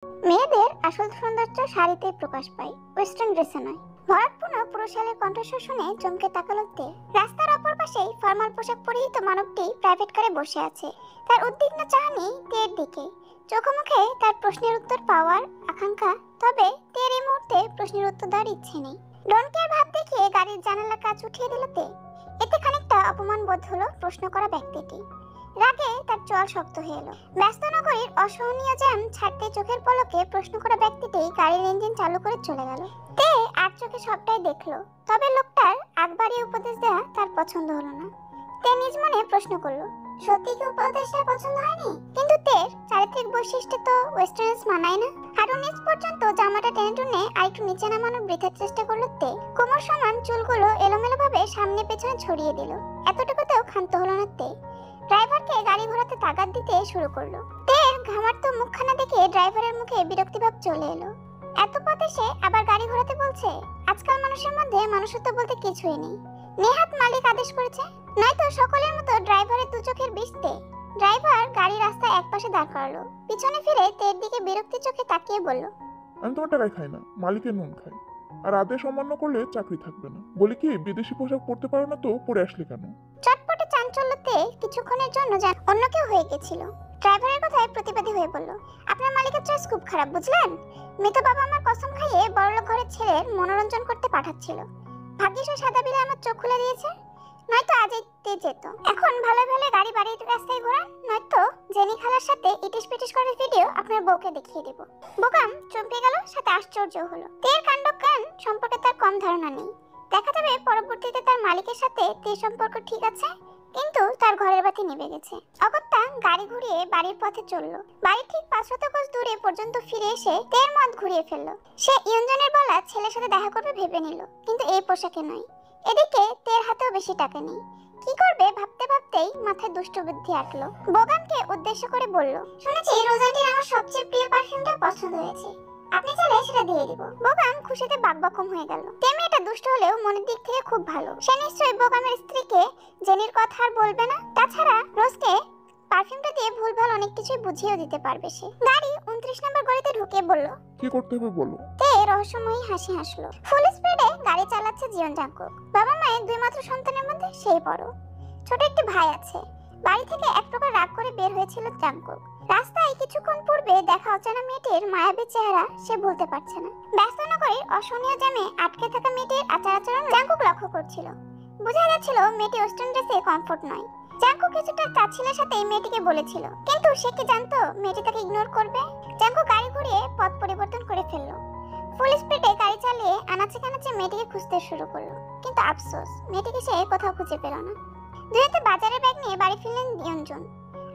মেয়েদের আসল সৌন্দর্য শাড়িতেই প্রকাশ পায়, ওয়েস্টার্ন ড্রেসে নয়। ভরাটপূর্ণ পুরুষালের কণ্ঠস্বর শুনে চমকে তাকালো তে। রাস্তার অপর পাশেই ফর্মাল পোশাক পরিহিত মানবটি প্রাইভেট কারে বসে আছে। তার উদ্বিগ্ন চাহনি তের দিকে, চোখে মুখে তার প্রশ্নের উত্তর পাওয়ার আকাঙ্ক্ষা। তবে তের এই মুহূর্তে প্রশ্নের উত্তর দেওয়ার ইচ্ছে নেই। ডোন্ট কেয়ার ভাব দেখিয়ে গাড়ির জানালার কাচ উঠিয়ে দিল তে। এতে খানিকটা অপমান বোধ হলো প্রশ্ন করা ব্যক্তিটি। রাগে তার চোয়াল শক্ত হয়ে এলো। ব্যস্ত নগরীর অসহনীয় জ্যাম ছাড়তে চোখের পলকে প্রশ্ন করা ব্যক্তিটি গাড়ির ইঞ্জিন চালু করে চলে গেল। তে আর চোখে সবটাই দেখলো, তবে লোকটার আগ বাড়িয়ে উপদেশ দেওয়া তার পছন্দ হলো না। তে নিজ মনে প্রশ্ন করলো, সত্যি কি উপদেশটা পছন্দ হয়নি? কিন্তু তের চারিত্রিক বৈশিষ্ট্য তো ওয়েস্টার্নস মানায় না। হাঁটু নিচ পর্যন্ত জামাটা টেনে টুনে আর একটু নিচে নামানোর বৃথার চেষ্টা করলো তে। কোমর সমান চুলগুলো এলোমেলো ভাবে সামনে পেছনে ছড়িয়ে দিল। এতটুকুতেও ক্ষান্ত হলো না তে। ড্রাইভারকে গাড়ি ঘোরাতে তাগাদ দিতে শুরু করলো। তের ঘামার্ত মুখখানা দেখে ড্রাইভারের মুখে বিরক্তিভাব চলে এলো। এত পথ এসে আবার গাড়ি ঘোরাতে বলছে? আজকাল মানুষের মধ্যে মানুষত্ব বলতে কিছুই নেই। নেহাত মালিক আদেশ করেছে, নয়তো সকলের মতো ড্রাইভারের দু চোখের বিষতে। ড্রাইভার গাড়ি রাস্তায় একপাশে দাঁড় করালো। পিছনে ফিরে তের দিকে বিরক্তি চোখে তাকিয়ে বলল, আমি তোমার টাকায় খাই না, মালিকের নুন খাই। আর আদেশ অমান্য করলে চাকরি থাকবে না। বলি কি, বিদেশি পোশাক পরতে পারো না তো পরে আসলে কেন? চটপটে চাঞ্চল্যতে কিছুক্ষণের জন্য যেন অন্য কেউ হয়ে গেছিল। ড্রাইভারের কথায় প্রতিবাদী হয়ে বলল, আপনার মালিকের চয়েস খুব খারাপ, বুঝলেন? মৃত বাবা আমার কসম খাইয়ে বড়লোক ঘরের ছেলের মনোরঞ্জন করতে পাঠাচ্ছিল। ভাগ্যিস ওই সাদা বিলে আমার চোখ খুলে দিয়েছে, নয়তো আজই যেত। এখন ভালো ভালো গাড়ি বাড়ির রাস্তায় ঘোরান, নয়তো জেনি খালার সাথে ইটিস পিটিস করার ভিডিও আপনার বউকে দেখিয়ে দেব। বোকাম চমকে গেল, সাথে আশ্চর্য হলো। তের কাণ্ড জ্ঞান সম্পর্কে তার কম ধারণা নেই। দেখা যাবে পরবর্তীতে তার মালিকের সাথে তের সম্পর্ক ঠিক আছে, কিন্তু তার ঘরের বাতি নিভে গেছে। অগত্যা গাড়ি ঘুরিয়ে বাড়ির পথে চলল। বাড়ির ঠিক 500 গজ দূরে পর্যন্ত ফিরে এসে তের মত ঘুরিয়ে ফেললো। সে ইয়ঞ্জনের বলা ছেলের সাথে দেখা করবে ভেবে নিল, কিন্তু এই পোশাকে নয়। এদিকে তের হাতেও বেশি টাকা নেই। কি করবে ভাবতে ভাবতেই মাথায় দুষ্ট বুদ্ধি আটলো। বোগামকে উদ্দেশ্য করে বলল, শুনেছি রোজাটির আমার সবচেয়ে প্রিয় পারফিউমটা পছন্দ হয়েছে, আপনি চাইলে সেটা দিয়ে দিব। বোগাম খুশিতে বাকবাকম হয়ে গেল। তেমনি এটা দুষ্ট হলেও মনের দিক থেকে খুব ভালো। সে নিশ্চয়ই বোগামের স্ত্রীকে জেনির কথা আর বলবে না। তাছাড়া রোজকে পারফিউমটা দিয়ে ভুলভাল অনেক কিছুই বুঝিয়েও দিতে পারবে সে। গাড়ি 29 নম্বর গলিতে ঢুকে বলল, কি করতে হবে বলো। তে রহস্যময়ী হাসি হাসলো। ফুল স্পিডে গাড়ি চালাচ্ছে জীবন জাঙ্কুক। বাবা মায়ের দুই মাত্র সন্তানের মধ্যে সেই বড়। ছোট একটি ভাই আছে। বাড়ি থেকে এক প্রকার রাগ করে বের হয়েছিল জাঙ্কুক। রাস্তায় কিছুক্ষণ পূর্বে দেখা অচেনা মেয়েটির মায়াবী চেহারা সে ভুলতে পারছে না। ব্যস্ত নগরীর অসহনীয় জ্যামে আটকে থাকা মেয়েটির আচার আচরণ জাঙ্কুক লক্ষ্য করছিল। বোঝা যাচ্ছিল মেয়েটি ওয়েস্টার্ন ড্রেসে কমফোর্ট নয়। জাঙ্কুক কিছুটা তাচ্ছিলের সাথে মেয়েটিকে বলেছিল, কিন্তু সে কি জানতো মেয়েটি তাকে ইগনোর করবে। জাঙ্কুক গাড়ি ঘুরিয়ে পথ পরিবর্তন করে ফেললো। ফুল স্পিডে গাড়ি চালিয়ে আনাচে কানাচে মেয়েটিকে খুঁজতে শুরু করলো, কিন্তু আফসোস মেয়েটিকে সে কোথাও খুঁজে পেল না। দুয়েতে বাজারের ব্যাগ নিয়ে বাড়ি ফিরলেন ইয়ঞ্জন।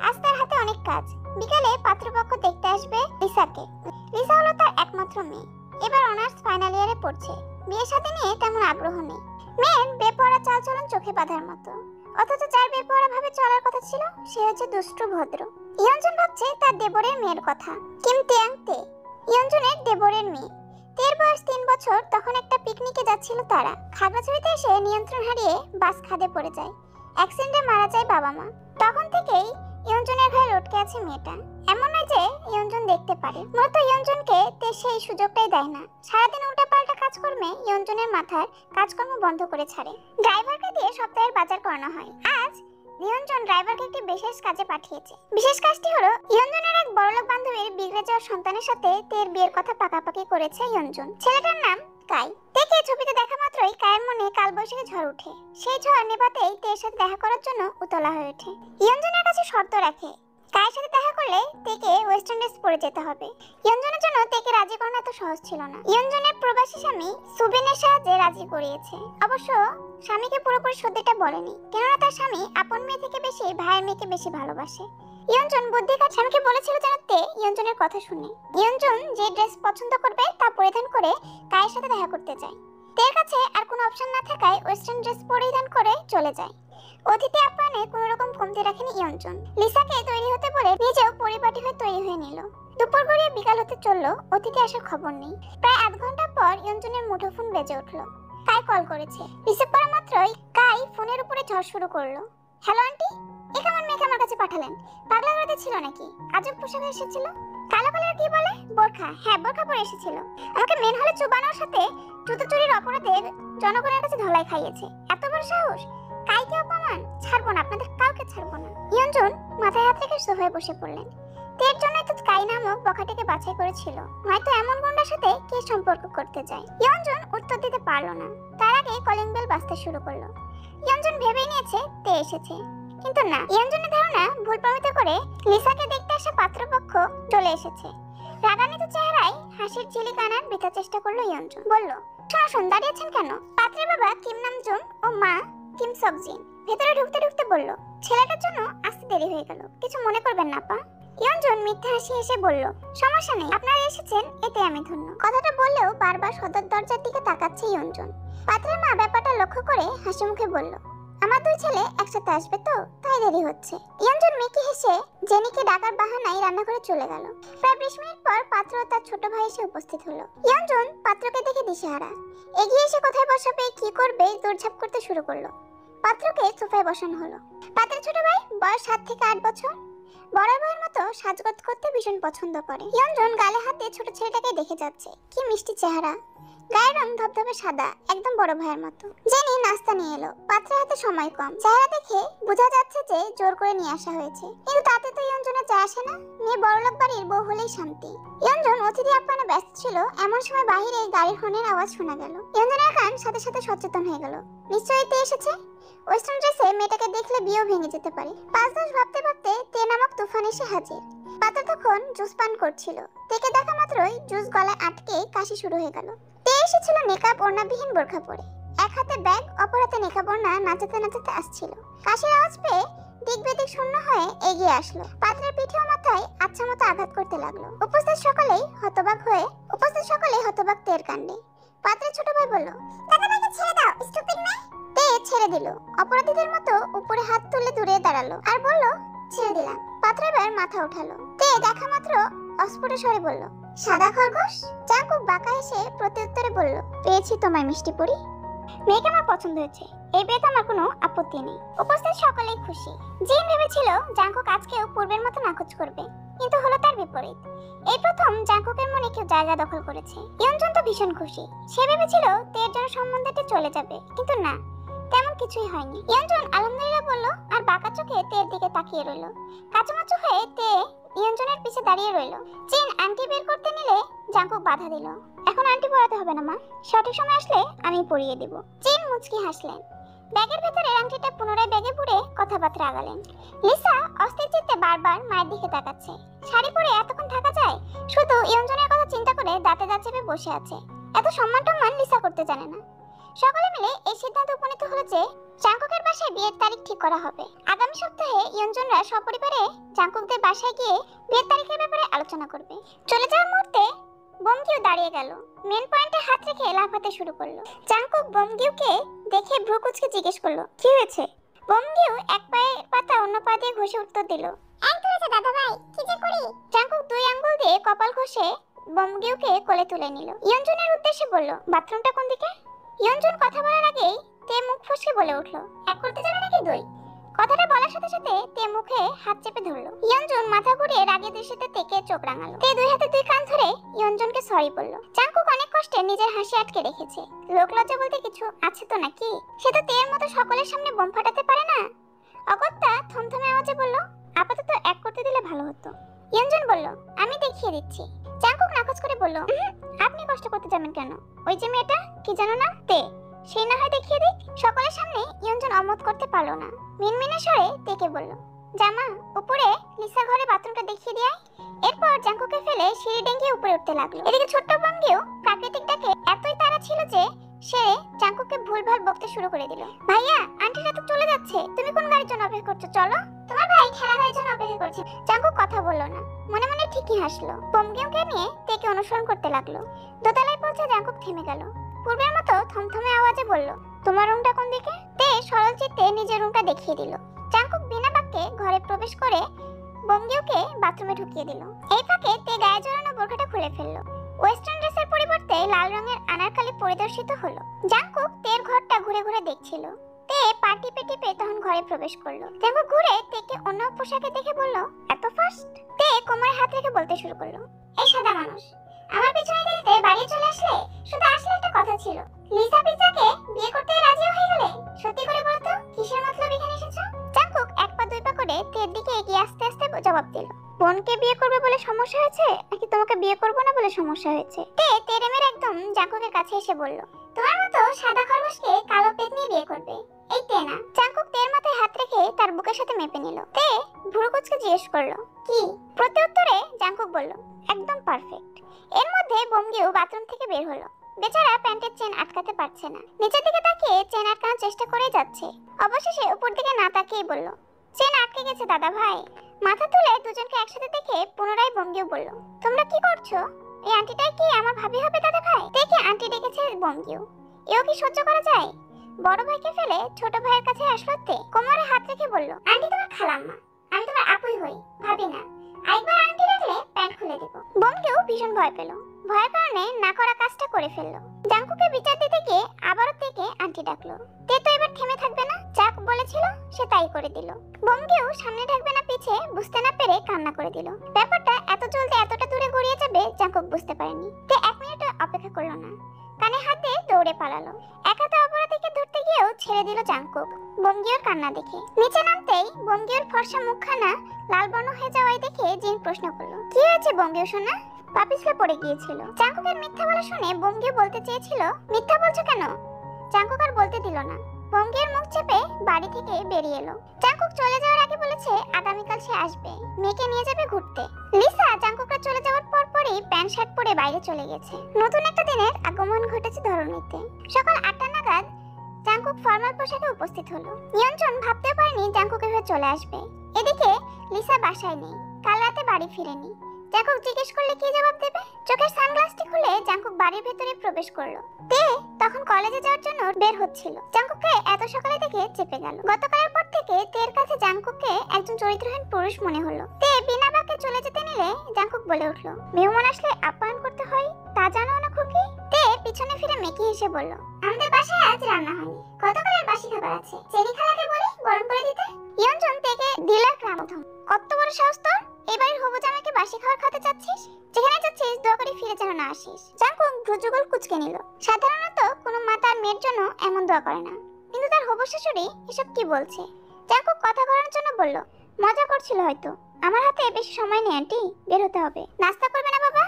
আজ তার হাতে অনেক কাজ। বিকালে পাত্রপক্ষ দেখতে আসবে লিসাকে। লিসা হলো তার একমাত্র মেয়ে। এবার অনার্স ফাইনাল ইয়ারে পড়ছে। বিয়ের সাথে নিয়ে তেমন আগ্রহ নেই। মেয়ের বেপরোয়া চালচলন চোখে বাঁধার মতো, অথচ যার বেপরোয়া ভাবে চলার কথা ছিল সে হচ্ছে দুষ্টু ভদ্র। ইয়ঞ্জন ভাবছে তার দেবরের মেয়ের কথা, কিম তেয়াং তে, ইয়ঞ্জনের দেবরের মেয়ে। তের বয়স 3 বছর। তখন একটা পিকনিকে যাচ্ছিল তারা। খাগড়াছড়িতে এসে নিয়ন্ত্রণ হারিয়ে বাস খাদে পড়ে যায়। অ্যাক্সিডেন্টে মারা যায় বাবা মা। তখন থেকেই ইয়ঞ্জনের ঘায়ে লটকে আছে মেয়েটা। এমন নয় যে ইয়ঞ্জন দেখতে পারে, মূলত ইয়ঞ্জনকে তে সেই সুযোগটাই দেয় না। সারাদিন উল্টাপাল্টা কাজকর্মে ইয়ঞ্জনের মাথার কাজকর্ম বন্ধ করে ছাড়ে। ড্রাইভারকে দিয়ে সপ্তাহের বাজার করানো হয়। আজ নিয়ঞ্জন ড্রাইভারকে একটি বিশেষ কাজে পাঠিয়েছে। বিশেষ কাজটি হলো ইয়ঞ্জনের এক বড়লোক বান্ধবীর বিগড়ে যাওয়া সন্তানের সাথে তের বিয়ের কথা পাকাপাকি করেছে ইয়ঞ্জন। ছেলেটার নাম কাই। তেকে ছবিতে দেখা মাত্রই কায়ের মনে কালবৈশাখী ঝড় ওঠে। সেই ঝড় নেভাতেই তের সাথে দেখা করার জন্য উতলা হয়ে ওঠে। ইয়ঞ্জনের কাছে শর্ত রাখে, কায়ের সাথে দেখা করলে তেকে ওয়েস্টার্ন ড্রেস পরে যেতে হবে। ইয়ঞ্জনের জন্য তেকে রাজি করানো এত সহজ ছিল না। ইয়ঞ্জনের প্রবাসী স্বামী সুবিনের সাহায্যে রাজি করিয়েছে। অবশ্য স্বামীকে পুরোপুরি সত্যিটা বলেনি, কেননা তার স্বামী আপন মেয়ে থেকে বেশি ভাইয়ের মেয়েকে বেশি ভালোবাসে। ইয়ঞ্জন বুদ্ধি কাজ স্বামীকে বলেছিল যেন তে ইয়ঞ্জনের কথা শুনে। ইয়ঞ্জন যে ড্রেস পছন্দ করবে তা পরিধান করে কায়ের সাথে দেখা করতে যায়। তের কাছে আর কোনো অপশন না থাকায় ওয়েস্টার্ন ড্রেস পরিধান করে চলে যায়। অতিথি আপ্যায়নে কোনো রকম কমতি রাখেনি ইয়ঞ্জন। লিসাকে তৈরি হতে বলে নিজেও পরিপাটি হয়ে তৈরি হয়ে নিল। দুপুর গড়িয়ে বিকাল হতে চললো, অতিথি আসার খবর নেই। প্রায় আধ ঘন্টা পর ইয়ঞ্জনের মুঠোফোন বেজে উঠলো। কাই কল করেছে। রিসিভ করা মাত্রই কাই ফোনের উপরে ঝড় শুরু করলো। হ্যালো আন্টি, এ কেমন মেয়েকে আমার কাছে পাঠালেন? পাগলা গাড়িতে ছিল নাকি? আজব পোশাকে এসেছিল। কালো কালার কি বলে? বোরখা। হ্যাঁ, বোরখা পরে এসেছিল। আমাকে মেন হলে চুবানোর সাথে জুতো চুরির অপরাধে জনগণের কাছে ধলাই খাইয়েছে। এত বড় সাহস! কাইকে অপমান! ছাড়বো না, আপনাদের কাউকে ছাড়বো না। ইয়ঞ্জন মাথায় হাত রেখে সোফায় বসে পড়লেন। তের জন্যই তো কাই নামক বখাটিকে বাছাই করেছিল, নয়তো এমন গুন্ডার সাথে কে সম্পর্ক করতে যায়। ইয়ঞ্জন উত্তর দিতে পারলো না। তার আগে কলিং বেল বাজতে শুরু করলো। ইয়ঞ্জন ভেবে নিয়েছে তে এসেছে, কিন্তু না। ইয়ঞ্জনের ধারণা ভুল প্রমাণিত করে লিসাকে দেখতে আসা পাত্রপক্ষ চলে এসেছে। রাগান্বিত চেহারায় হাসির ঝিলিক আনার বৃথা চেষ্টা করলো ইয়ঞ্জন। বলল, শোন, দাঁড়িয়েছেন কেন? পাত্রের বাবা কিম নামজুন ও মা কিম সকজিন ভেতরে ঢুকতে ঢুকতে বলল, ছেলেটার জন্য আসতে দেরি হয়ে গেল, কিছু মনে করবেন না পা। ইয়ঞ্জন মিথ্যা হাসি হেসে বলল, সমস্যা নেই, আপনারা এসেছেন এতে আমি ধন্য। কথাটা বললেও বারবার সদর দরজার দিকে তাকাচ্ছে ইয়ঞ্জন। পাত্রের মা ব্যাপারটা লক্ষ্য করে হাসি মুখে বলল, আমার দুই ছেলে একসাথে আসবে তো, তাই দেরি হচ্ছে। ইয়ঞ্জন মেকি হেসে জেনিকে ডাকার বাহানায় রান্নাঘরে চলে গেল। প্রায় 20 মিনিট পর পাত্র ও তার ছোট ভাই এসে উপস্থিত হলো। ইয়ঞ্জন পাত্রকে দেখে দিশেহারা। এগিয়ে এসে কোথায় বসাবে, কি করবে দৌড়ঝাঁপ করতে শুরু করলো। পাত্রকে সোফায় বসানো হলো। পাত্রের ছোট ভাই বয়স 7 থেকে 8 বছর। বড় ভাইয়ের মতো সাজগোজ করতে ভীষণ পছন্দ করে। ইয়ঞ্জন গালে হাত দিয়ে ছোট ছেলেটাকে দেখে যাচ্ছে। কি মিষ্টি চেহারা, গায়ের রং ধবধবে সাদা, একদম বড় ভাইয়ের মতো। জেনি নাস্তা নিয়ে এলো। পাত্রের হাতে সময় কম। চেহারা দেখে বোঝা যাচ্ছে যে জোর করে নিয়ে আসা হয়েছে, কিন্তু তাতে তো ইয়ঞ্জনের যা আসে না। মেয়ে বড়লোক বাড়ির বউ হলেই শান্তি। ইয়ঞ্জন অতিথি আপ্যায়নে ব্যস্ত ছিল, এমন সময় বাহিরে গাড়ির হর্নের আওয়াজ শোনা গেল। ইয়ঞ্জনের কান সাথে সাথে সচেতন হয়ে গেল। নিশ্চয়ই তে এসেছে। ওয়েস্টার্ন ড্রেসে মেয়েটাকে দেখলে বিয়েও ভেঙে যেতে পারে। 5-10 ভাবতে ভাবতে তে নামক তুফান এসে হাজির। পাত্র তখন জুস পান করছিল। তেকে দেখা মাত্রই জুস গলায় আটকে কাশি শুরু হয়ে গেল। তে এসেছিল নেকাব ওড়নাবিহীন বোরখা পরে। এক হাতে ব্যাগ, অপর হাতে নেকাব ওড়না নাচাতে নাচাতে আসছিল। কাশির আওয়াজ পেয়ে দিক বেদিক শূন্য হয়ে এগিয়ে আসলো। পাত্রের পিঠে ও মাথায় আচ্ছা মতো আঘাত করতে লাগলো। উপস্থিত সকলেই হতবাক তের কাণ্ডে। পাত্রের ছোট ভাই বলল, দাদা ভাইকে ছেড়ে দাও, স্টুপিড মেয়ে। তে ছেড়ে দিল। অপরাধীদের মতো উপরে হাত তুলে দূরে দাঁড়ালো আর বলল, ছেড়ে দিলাম। পাত্র এবার মাথা উঠালো। তে দেখা মাত্র অস্ফুট স্বরে বলল, সাদা খরগোশ। জাঙ্কুক বাঁকা হেসে প্রত্যুত্তরে বলল, পেয়েছি তোমায় মিষ্টি পরি। মেয়েকে আমার পছন্দ হয়েছে, এই বিয়েতে আমার কোনো আপত্তি নেই। উপস্থিত সকলেই খুশি। জিন ভেবেছিল জাঙ্কুক আজকেও পূর্বের মতো নাকচ করবে, কিন্তু হলো তার বিপরীত। এই প্রথম জাঙ্কুকের মনে কেউ জায়গা দখল করেছে। ইয়ঞ্জন তো ভীষণ খুশি। সে ভেবেছিল তের জন্য সম্বন্ধটি চলে যাবে, কিন্তু না, তেমন কিছুই হয়নি। ইয়ঞ্জন আলহামদুলিল্লাহ বলল আর বাঁকা চোখে তের দিকে তাকিয়ে রইল। কাচুমাচু হয়ে তে ইয়ঞ্জনের পিছে দাঁড়িয়ে রইল। জিন আংটি বের করতে নিলে জাঙ্কুক বাধা দিল। এখন আংটি পরাতে হবে না মা, সঠিক সময় আসলে আমি পরিয়ে দেব। জিন মুচকি হাসলেন। ব্যাগের ভেতরে আংটিটা পুনরায় ব্যাগে পুরে কথাবার্তা আগালেন। লিসা অস্থির চিত্তে বারবার মায়ের দিকে তাকাচ্ছে। শাড়ি পরে এতক্ষণ থাকা যায়? শুধু ইয়ঞ্জনের কথা চিন্তা করে দাঁতে দাঁত চেপে বসে আছে। এত সম্মান টম্মান লিসা করতে জানে না। সকলে মিলে এই সিদ্ধান্তে উপনীত হলো যে জাঙ্কুকের বাসায় বিয়ের তারিখ ঠিক করা হবে। আগামী সপ্তাহে ইয়ঞ্জনরা সপরিবারে জাঙ্কুকদের বাসায় গিয়ে বিয়ের তারিখের ব্যাপারে আলোচনা করবে। চলে যাওয়ার মুহূর্তে বমগিউ দাঁড়িয়ে গেল। মেন পয়েন্টে হাত রেখে লাফাতে শুরু করলো। জাঙ্কুক বমগিউকে দেখে ভ্রু কুঁচকে জিজ্ঞেস করলো, কি হয়েছে? বমগিউ এক পায়ে পাতা অন্য পা দিয়ে ঘষে উত্তর দিল, এই করেছে দাদা ভাই, কি যে করি। জাঙ্কুক 2 আঙ্গুল দিয়ে কপাল ঘষে বমগিউকে কোলে তুলে নিল। ইয়ঞ্জনের উদ্দেশ্যে বলল, বাথরুমটা কোন দিকে? ইয়ঞ্জন কথা বলার আগেই তে মুখ ফসকে বলে উঠল, এক করতে যাবে নাকি দই? কথাটা বলার সাথে সাথে তে মুখে হাত চেপে ধরলো। ইয়ঞ্জন মাথা ঘুরিয়ে রাগে দৃষ্টিতে তেকে চোখ রাঙালো। তে 2 হাতে 2 কান ধরে ইয়ঞ্জনকে সরি বলল। জাঙ্কুক অনেক কষ্টে নিজের হাসি আটকে রেখেছে। লোক লজ্জা বলতে কিছু আছে তো নাকি? সে তো তের মতো সকলের সামনে বোম ফাটাতে পারে না। অগত্যা থমথমে আওয়াজে বলল, আপাতত এক করতে দিলে ভালো হতো। ইয়ঞ্জন বলল, আমি দেখিয়ে দিচ্ছি। জাঙ্কুক নাকচ করে বলল, আপনি কষ্ট করতে যাবেন কেন? ওই যে মেয়েটা কি জানো না, তে, সেই না হয় দেখিয়ে দিক। সকলের সামনে ইয়ঞ্জন অমত করতে পারলো না। মিনমিনে স্বরে তেকে বলল, জামা উপরে লিসা ঘরে বাথরুমটা দেখিয়ে দিয়ে আয়। এরপর জাঙ্কুকে ফেলে সিঁড়ি ডেঙ্গিয়ে উপরে উঠতে লাগলো। এদিকে ছোট্ট বঙ্গেও প্রাকৃতিক ডাকে এতই তাড়া ছিল যে সে জাঙ্কুকে ভুলভাল বকতে শুরু করে দিল। ভাইয়া, আন্টিরা তো চলে যাচ্ছে, তুমি কোন গাড়ির জন্য অপেক্ষা করছো? চলো, তোমার ভাই খেলা গাড়ির জন্য অপেক্ষা করছে। জাঙ্কুক কথা বললো না, মনে মনে ঠিকই হাসলো। বঙ্গিউকে নিয়ে তেকে অনুসরণ করতে লাগলো। দোতলায় পৌঁছে জাঙ্কুক থেমে গেল। পূর্বের মতো থমথমে আওয়াজে বলল, তোমার রুমটা কোন দিকে? তে সরল চিত্তে নিজের রুমটা দেখিয়ে দিল। জাঙ্কুক বিনা বাক্যে ঘরে প্রবেশ করে বঙ্গিউকে বাথরুমে ঢুকিয়ে দিল। এই ফাঁকে তে গায়ে জড়ানো বোরখাটা খুলে ফেললো। ওয়েস্টার্ন ড্রেসের পরিবর্তে লাল রঙের আনারকলি পরিদর্শিত হলো। জাঙ্কুক তের ঘরটা ঘুরে ঘুরে দেখছিল। তে পা টিপে টিপে তখন ঘরে প্রবেশ করলো। জাঙ্কুক ঘুরে তেকে অন্য পোশাকে দেখে বলল, এত ফাস্ট? তে কোমরে হাত রেখে বলতে শুরু করলো, এই সাদা মানুষ, আমার পিছনে দেখতে বাড়ি চলে আসলে শুধু আসলে একটা কথা ছিল, লিসা পিজাকে বিয়ে করতে রাজি হয়ে গেলে? সত্যি করে বলতো কিসের মতলব এখানে এসেছো? জাঙ্কুক এক পা দুই পা করে তের দিকে এগিয়ে আস্তে আস্তে জবাব দিল, বোনকে বিয়ে করবে বলে সমস্যা হয়েছে নাকি তোমাকে বিয়ে করব না বলে সমস্যা হয়েছে? তে তেরে মেরে একদম জাঙ্কুকের কাছে এসে বলল, তোমার মতো সাদা খরগোশকে কালো পেট নিয়ে বিয়ে করবে? এই তে না। জাঙ্কুক তের মাথায় হাত রেখে তার বুকের সাথে মেপে নিল। তে ভুরু কুঁচকে জিজ্ঞেস করলো, কি? প্রত্যুত্তরে জাঙ্কুক বলল, একদম পারফেক্ট। এর মধ্যে বঙ্গিও বাথরুম থেকে বের হলো। বেচারা প্যান্টের চেন আটকাতে পারছে না, নিচের দিকে তাকিয়ে চেন আটকানোর চেষ্টা করে যাচ্ছে। অবশেষে উপর দিকে না তাকিয়ে বলল, চেন আটকে গেছে দাদা ভাই। মাথা তুলে দুজনকে একসাথে দেখে পুনরায় বঙ্গিও বলল, তোমরা কি করছো? এই আন্টিটাই কি আমার ভাবি হবে দাদা ভাই? দেখে আন্টি ডেকেছে বঙ্গিও। এও কি সহ্য করা যায়? বড় ভাইকে ফেলে ছোট ভাইয়ের কাছে আসলো তে। কোমরে হাত রেখে বলল, আন্টি তোমার খালাম্মা, আমি তোমার আপুই হই, ভাবি না। আরেকবার আন্টি ডাকলে প্যান্ট খুলে দেব। বঙ্গিও ভীষণ ভয় পেল, ভয়ের কারণে না করা কাজটা করে ফেললো। জাঙ্কুকে বিচার দিতে গিয়ে আবারও তেকে আন্টি ডাকলো। তে তো এবার থেমে থাকবে না, যা বলেছিল সে তাই করে দিল। বঙ্গিও সামনে থাকবে না পিছে বুঝতে না পেরে কান্না করে দিল। ব্যাপারটা এত জলদি এতটা দূরে গড়িয়ে যাবে জাঙ্কুক বুঝতে পারেনি। তে এক মিনিট অপেক্ষা করলো না, কানে হাত দিয়ে দৌড়ে পালালো। এক হাতে অপরাধীকে ধরতে গিয়েও ছেড়ে দিল জাঙ্কুক বঙ্গিওর কান্না দেখে। নিচে নামতেই বঙ্গিওর ফর্সা মুখখানা লাল বর্ণ হয়ে যাওয়ায় দেখে জিন প্রশ্ন করলো, কি হয়েছে বঙ্গিও সোনা? পা পিছলে পড়ে গিয়েছিল। জাঙ্কুকের মিথ্যা বলা শুনে বঙ্গিও বলতে চেয়েছিল, মিথ্যা বলছো কেন? জাঙ্কুক আর বলতে দিল না। বঙ্গিওর মুখ চেপে বাড়ি থেকে বেরিয়ে এলো। জাঙ্কুক চলে যাওয়ার আগে বলেছে আগামীকাল সে আসবে, মেয়েকে নিয়ে যাবে ঘুরতে। লিসা জাঙ্কুকরা চলে যাওয়ার পরপরই প্যান্ট শার্ট পরে বাইরে চলে গেছে। নতুন একটা দিনের আগমন ঘটেছে ধরণীতে। সকাল 8টা নাগাদ জাঙ্কুক ফর্মাল পোশাকে উপস্থিত হলো। নিয়ন্ত্রণ ভাবতেও পারেনি জাঙ্কুক এভাবে চলে আসবে। এদিকে লিসা বাসায় নেই, কাল রাতে বাড়ি ফিরেনি। জাঙ্কুক জিজ্ঞেস করলে কি জবাব দেবে? চোখের সানগ্লাসটি খুলে জাঙ্কুক বাড়ির ভেতরে প্রবেশ করলো। তে তখন কলেজে যাওয়ার জন্য বের হচ্ছিল। জাঙ্কুককে এত সকালে দেখে চেপে গেল। গতকালের পর থেকে তের কাছে জাঙ্কুককে একজন চরিত্রহীন পুরুষ মনে হলো। তে বিনা বাক্যে চলে যেতে নিলে জাঙ্কুক বলে উঠলো, মেহমান আসলে আপ্যায়ন করতে হয়, তা জানো না খুকি? তে পিছনে ফিরে মেকি হেসে বলল, আমাদের বাসায় আজ রান্না হয়নি, গতকালের বাসি খাবার আছে, চেরি খালাকে বলি গরম করে দিতে। ইয়ঞ্জন থেকে দিলার ক্রামধম, কত বড় সাহস তোর? এবারে হবু জামাইকে বাসি খাবার খাতে চাচ্ছিস? যেখানে যাচ্ছিস দয়া করে ফিরে যেন না আসিস। জাঙ্কুক ভ্রুযুগল কুঁচকে নিল। সাধারণত কোনো মা তার মেয়ের জন্য এমন দোয়া করে না, কিন্তু তার হবু শাশুড়ি এসব কি বলছে? জাঙ্কুক কথা ঘোরানোর জন্য বলল, মজা করছিল হয়তো। আমার হাতে বেশি সময় নেই আন্টি, বের হতে হবে। নাস্তা করবে না বাবা?